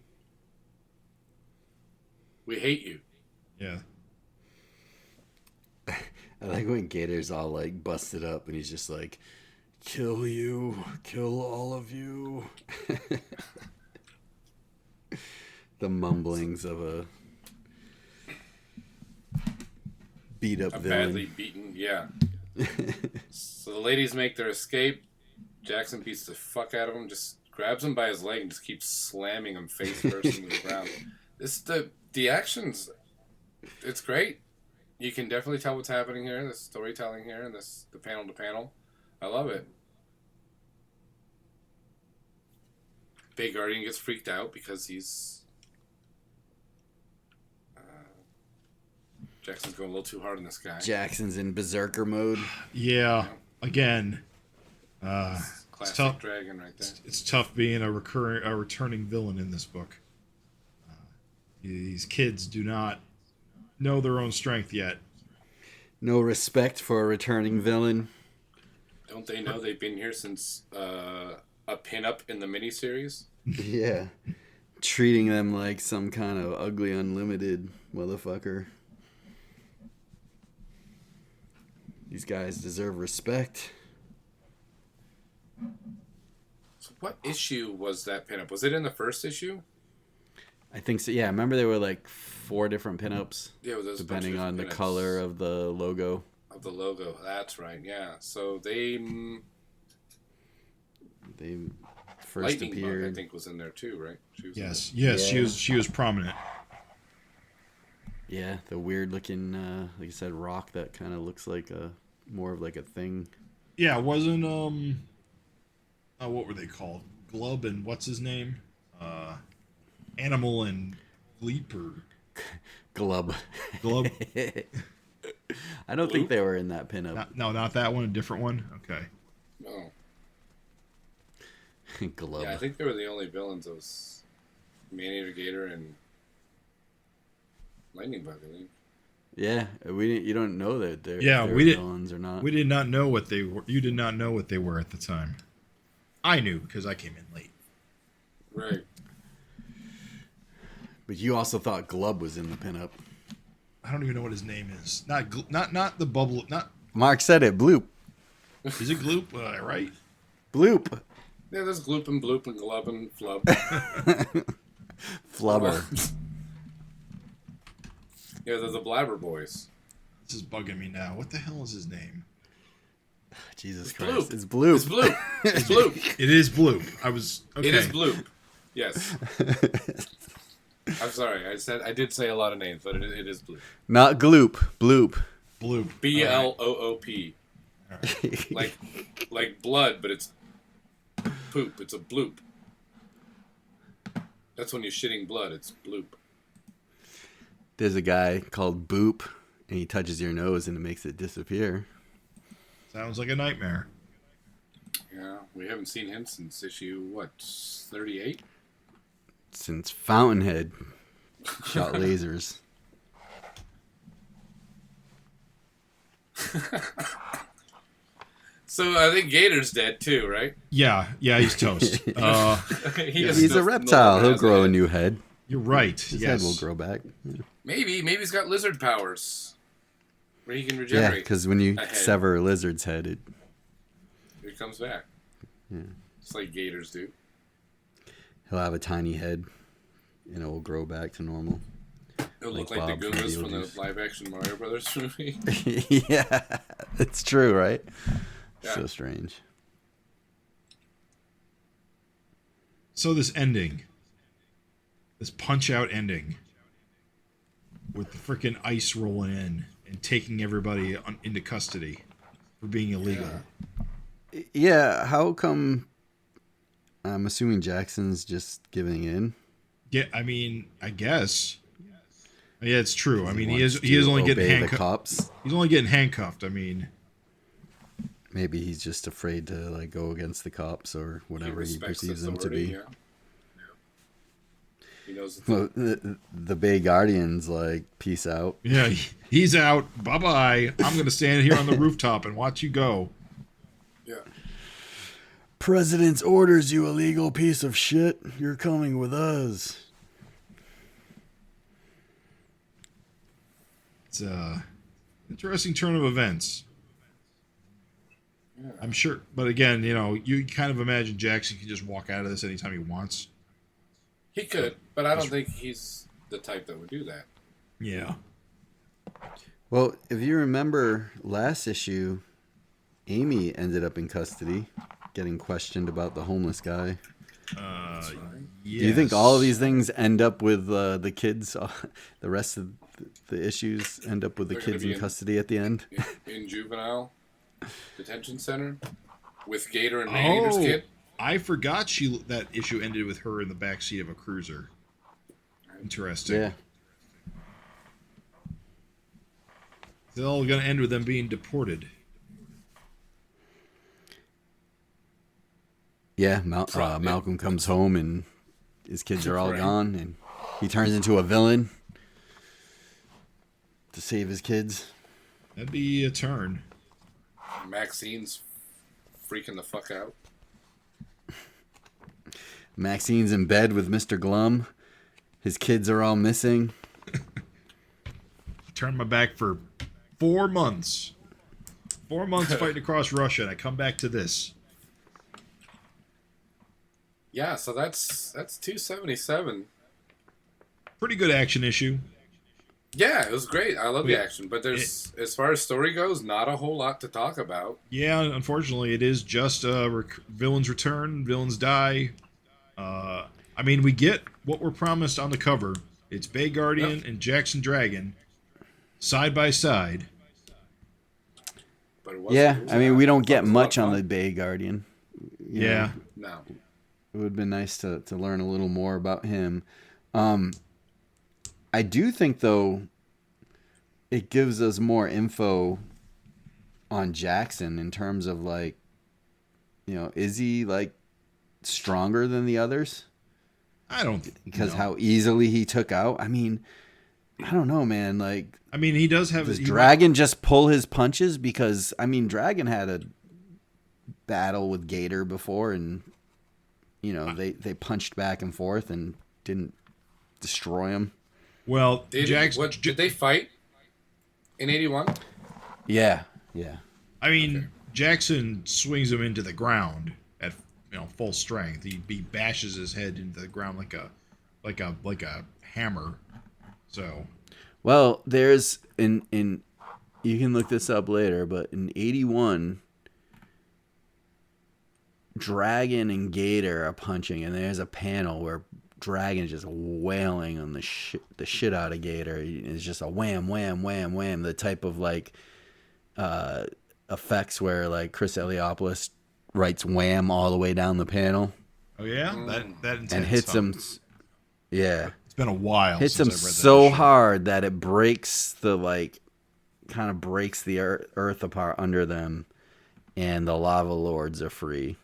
We hate you. Yeah. I like when Gator's all like busted up and he's just like, kill you, kill all of you. The mumblings of a beat up villain. Badly beaten, yeah. So the ladies make their escape. Jackson beats the fuck out of him, just grabs him by his leg and just keeps slamming him face first into the ground. The actions, it's great. You can definitely tell what's happening here, the storytelling here, and the panel to panel. I love it. Big Guardian gets freaked out because he's Jackson's going a little too hard on this guy. Jackson's in berserker mode. Yeah. Again, Classic it's tough. dragon right there. It's tough being a returning villain in this book. These kids do not know their own strength yet. No respect for a returning villain. Don't they know they've been here since a pinup in the miniseries? Yeah. Treating them like some kind of ugly unlimited motherfucker. These guys deserve respect. So what issue was that pinup? Was it in the first issue? I think so. Yeah, remember there were like 4 different pinups, Yeah, it was depending on the pinups color of the logo. of the logo. That's right. Yeah. So they They first Lightning Bug, I appeared. think, was in there too, right? She was Yes. Yeah. She was prominent. Yeah, the weird looking, like I said, rock that kind of looks like more of like a thing. Yeah, it wasn't what were they called? Glub and what's his name? Animal and Gleep or Glub. Glub? I don't think they were in that pinup. Not that one. A different one. Okay. Oh. Glub. Yeah, I think they were the only villains. It was Man-Eater Gator and Lightning Bug, I think. Yeah, you don't know that they're, Yeah, if they're we did- villains or not. We did not know what they were. You did not know what they were at the time. I knew because I came in late. Right. But you also thought Glub was in the pinup. I don't even know what his name is. Not the bubble. Not Mark said it. Bloop. is it Gloop? Right? Bloop. Yeah, there's Gloop and Bloop and Glub and Flub. Flubber. Yeah, they're the Blabber Boys. This is bugging me now. What the hell is his name? Jesus It's Christ. Bloop. It's Bloop. It's Bloop. It's Bloop. It is Bloop. I was okay. It is Bloop. Yes. I'm sorry. I did say a lot of names, but it is Bloop. Not Gloop. Bloop. Bloop. Bloop. Like blood, but it's poop. It's a bloop. That's when you're shitting blood. It's bloop. There's a guy called Boop, and he touches your nose and it makes it disappear. Sounds like a nightmare. Yeah, we haven't seen him since issue 38. Since Fountainhead shot lasers. So I think Gator's dead too, right? Yeah, he's toast. He's a reptile. He'll grow a new head. You're right. His yes. head will grow back. Maybe he's got lizard powers, where he can Yeah, regenerate. because when you a head. sever a lizard's head, it Comes back. Yeah. It's like gators do. he'll have a tiny head, and it will grow back to normal. It'll Like look like Bob the from Goombas from the Beetlejuice. live-action Mario Brothers movie. Yeah, it's true, right? Yeah. So strange. So this ending, this punch-out ending, with the freaking ice rolling in and taking everybody into custody for being illegal. Yeah, how come? I'm assuming Jackson's just giving in. Yeah, I mean, I guess. Yeah, it's true. I mean, he is wants only to getting obey the handcuffed. cops. He's only getting handcuffed. I mean, Maybe he's just afraid to like go against the cops or whatever he perceives them to be. Yeah. He knows Well, the Bay Guardian's like, peace out. yeah, he's out. Bye bye. I'm gonna stand here on the rooftop and watch you go. Yeah. President's orders, you illegal piece of shit. You're coming with us. It's a interesting turn of events. Yeah. I'm sure, but again, you kind of imagine Jackson can just walk out of this anytime he wants. He could, but I don't think he's the type that would do that. Yeah. Well, if you remember last issue, Amy ended up in custody, getting questioned about the homeless guy. That's right. Yes. Do you think all of these things end up with the kids? The rest of the issues end up with the They're gonna kids be in custody at the end? In juvenile detention center with Gator and Maneater's kid? I forgot that issue ended with her in the backseat of a cruiser. Interesting. Yeah. It's all going to end with them being deported. Yeah, Malcolm comes home and his kids are all Right. gone, and he turns into a villain to save his kids. That'd be a turn. Maxine's freaking the fuck out. Maxine's in bed with Mr. Glum. His kids are all missing. Turned my back for 4 months. 4 months fighting across Russia, and I come back to this. Yeah, so that's 277. Pretty good action issue. Yeah, it was great. I love the Yeah. action, but there's as far as story goes, not a whole lot to talk about. Yeah, unfortunately, it is just villains return, villains die. I mean, we get what we're promised on the cover. It's Bay Guardian and Jackson Dragon side by side. But it wasn't, Yeah, I mean, we don't get it was a much lot of on the fun. Bay Guardian. You Yeah. know, No. it would have been nice to learn a little more about him. I do think, though, it gives us more info on Jackson in terms of, like, is he, like, stronger than the others? I don't Because know. how easily he took out. I mean, I don't know, man. Like, I mean, he does have does he- Dragon just pull his punches? Because, I mean, Dragon had a battle with Gator before, and, they punched back and forth and didn't destroy him. Well, Did they fight in 81? Yeah. I mean, Jackson swings him into the ground at full strength. He bashes his head into the ground like a hammer. So, Well, there's in you can look this up later, but in 81, Dragon and Gator are punching, and there's a panel where Dragon is just wailing on the shit out of Gator. It's just a wham, wham, wham, wham. The type of like effects where like Chris Eliopoulos writes wham all the way down the panel oh yeah, that intense, and hits huh? him. Yeah, It's been a while. hits since him I've read that so issue. hard that it breaks kind of breaks the earth apart under them, and the lava lords are free.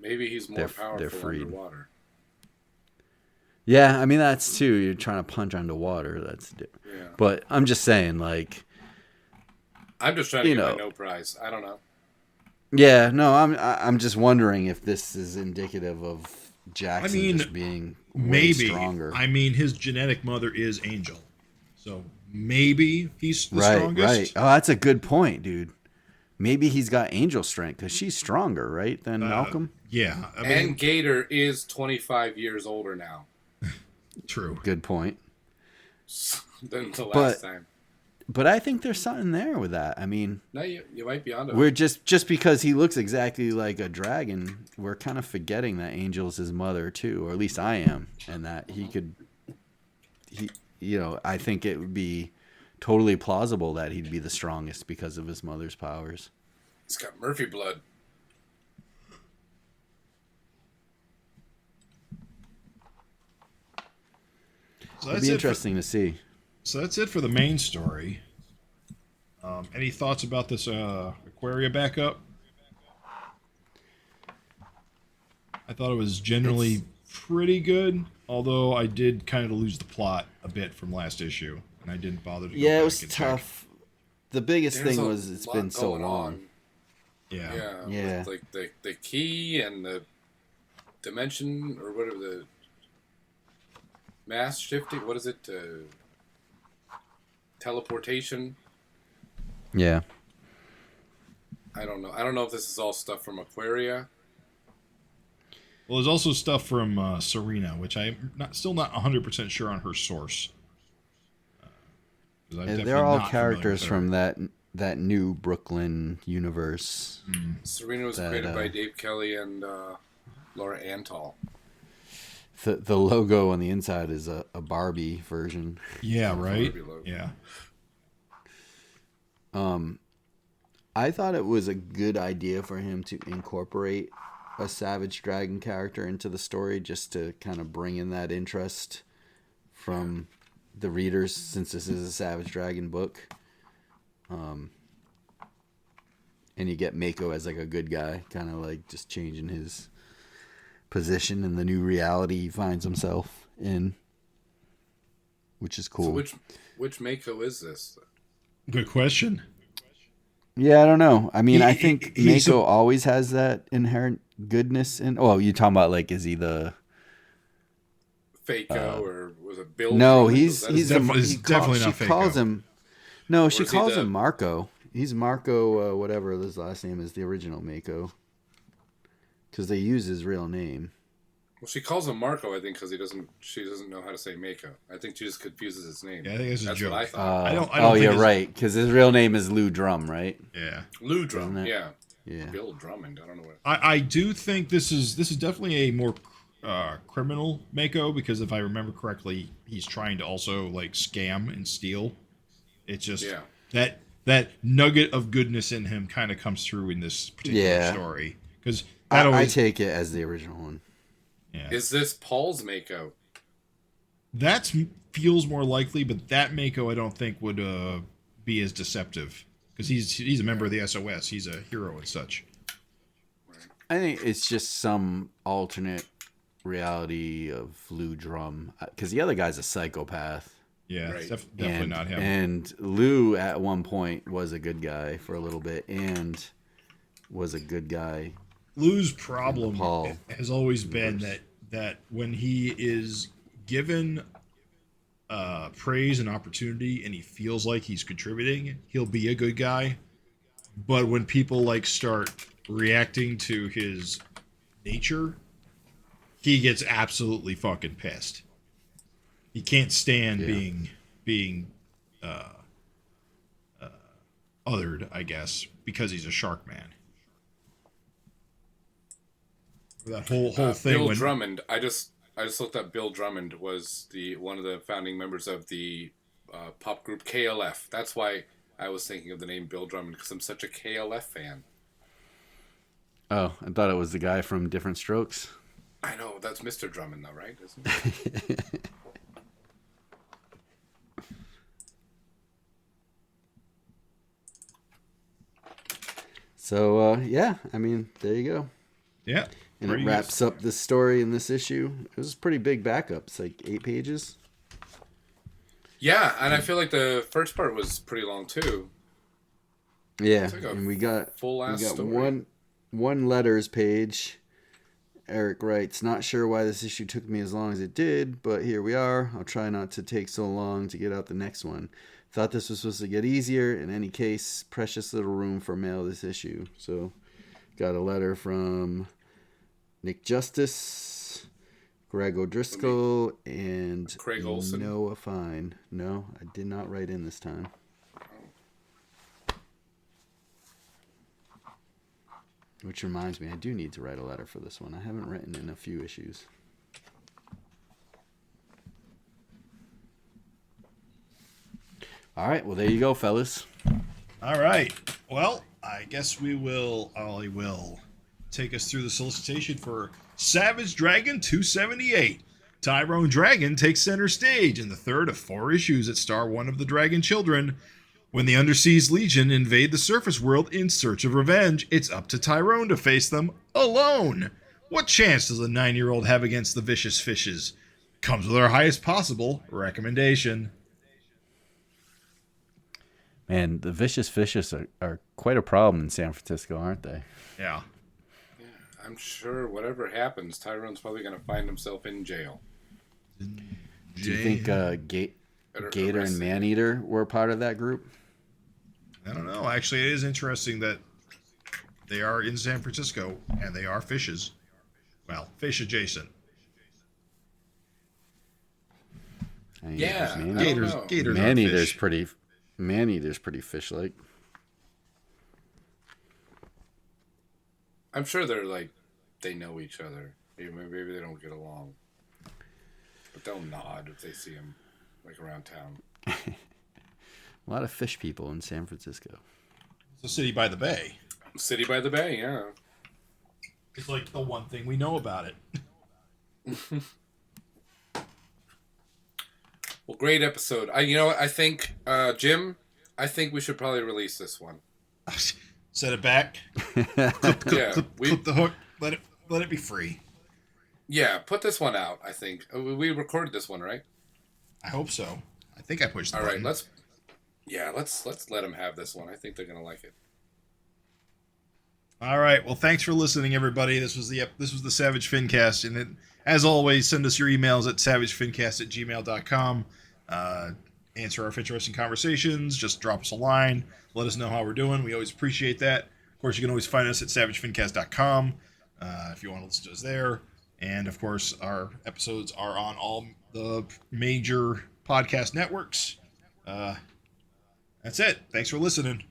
Maybe he's more They're powerful freed. underwater. Yeah, I mean that's too. You're trying to punch underwater. That's different. Yeah. But I'm just saying, like, I'm just trying to get You my know. no prize. I don't know. yeah, no, I'm just wondering if this is indicative of Jackson just being way Maybe. stronger. I mean, his genetic mother is Angel, so maybe he's the Right. strongest. Oh, that's a good point, dude. Maybe he's got angel strength because she's stronger, right, than Malcolm? Yeah, I mean, And Gator is 25 years older now true. Good point. than the last But- time. But I think there's something there with that. I mean, No, you might be onto we're it. just because he looks exactly like a dragon, we're kind of forgetting that Angel's his mother too, or at least I am, and that he, I think it would be totally plausible that he'd be the strongest because of his mother's powers. He's got Murphy blood. So It'd be interesting to see. So that's it for the main story. Any thoughts about this Aquaria backup? I thought it was generally pretty good, although I did kind of lose the plot a bit from last issue, and I didn't bother to go back It was and tough. The biggest There's thing a was it's lot been so going long. on. Yeah. Yeah. With, like the key and the dimension, or whatever, the mass shifting. What is it? Teleportation. Yeah. I don't know. I don't know if this is all stuff from Aquaria. Well, there's also stuff from Serena, which I'm still not 100% sure on her source. 'Cause I'm definitely They're all not familiar with characters her. from that new Brooklyn universe. Serena was created by Dave Kelly and Laura Antal. The logo on the inside is a Barbie version. Yeah, right? Barbie logo. Yeah. I thought it was a good idea for him to incorporate a Savage Dragon character into the story, just to kind of bring in that interest from the readers, since this is a Savage Dragon book. And you get Mako as like a good guy, kind of like just changing his position in the new reality he finds himself in, which is cool. So which Mako is this? Good question. Yeah, I don't know. I mean, I He- think he's Mako always has that inherent goodness in. Oh, you talking about like, is he the? Fako, or was it Bill? No, Drummond? he's Was that It's definitely not She calls Fako. him. No, she is he calls the- him Marco. He's Marco, whatever his last name is, the original Mako. Because they use his real name. Well, she calls him Marco, I think, because she doesn't know how to say Mako. I think she just confuses his name. Yeah, I think it's a That's joke. what I thought. I don't Oh, think you're it's- right. Because his real name is Lou Drum, right? Yeah. Lou Drum, Isn't it? yeah. Yeah. Bill Drummond, I don't know what. I do think this is definitely a more criminal Mako, because if I remember correctly, he's trying to also like scam and steal. It's just Yeah. that nugget of goodness in him kind of comes through in this particular Yeah. story, because I take it as the original one. yeah. Is this Paul's Mako? That feels more likely, but that Mako I don't think would be as deceptive, because he's a member of the SOS. He's a hero and such. I think it's just some alternate reality of Lou Drum. Because the other guy's a psychopath. Yeah, Right. definitely not him. And Lou at one point was a good guy for a little bit and was a good guy. Lou's problem Paul. has always been that when he is given praise and opportunity and he feels like he's contributing, he'll be a good guy. But when people like start reacting to his nature, he gets absolutely fucking pissed. He can't stand being othered, I guess, because he's a shark man. That whole thing. Bill when, Drummond. I just looked up. Bill Drummond was one of the founding members of the pop group KLF. That's why I was thinking of the name Bill Drummond, because I'm such a KLF fan. Oh, I thought it was the guy from Different Strokes. I know that's Mr. Drummond, though, right? Isn't it? So, yeah, I mean, there you go. yeah, And pretty it wraps up this story in this issue. It was a pretty big backup. It's like 8 pages. Yeah, and I feel like the first part was pretty long too. Yeah, like a and we got full-ass one story. one letters page. Eric writes, "Not sure why this issue took me as long as it did, but here we are. I'll try not to take so long to get out the next one. Thought this was supposed to get easier. In any case, precious little room for mail this issue." So, got a letter from Nick Justice, Greg O'Driscoll, and Craig Olsen. Noah Fine. No, I did not write in this time. Which reminds me, I do need to write a letter for this one. I haven't written in a few issues. All right. Well, there you go, fellas. All right. Well, I guess Ollie will take us through the solicitation for Savage Dragon 278. Tyrone Dragon takes center stage in the third of 4 issues that star one of the Dragon Children. When the Underseas Legion invade the surface world in search of revenge, it's up to Tyrone to face them alone. What chance does a 9-year-old have against the vicious fishes? Comes with our highest possible recommendation. Man, the vicious fishes are quite a problem in San Francisco, aren't they? Yeah. I'm sure whatever happens, Tyrone's probably going to find himself in jail. Do you think Gator and Maneater were part of that group? I don't know. Actually, it is interesting that they are in San Francisco and they are fishes. Well, fish adjacent. Yeah, Gators Maneater's fish. pretty fish-like. I'm sure they're like, they know each other. Maybe they don't get along. But they'll nod if they see him, like, around town. A lot of fish people in San Francisco. It's a city by the bay. City by the Bay, yeah. It's like the one thing we know about it. Well, great episode. You know what? I think, Jim, I think we should probably release this one. Set it back. Clip the hook. Let it be free. Yeah, put this one out, I think. We recorded this one, right? I hope so. I think I pushed the All right, button. let's let them have this one. I think they're going to like it. All right. Well, thanks for listening, everybody. This was the Savage FINcast, and as always, send us your emails at savagefincast@gmail.com. Answer our FINteresting conversations. Just drop us a line. Let us know how we're doing. We always appreciate that. Of course, you can always find us at savagefincast.com if you want to listen to us there. And of course, our episodes are on all the major podcast networks. That's it. Thanks for listening.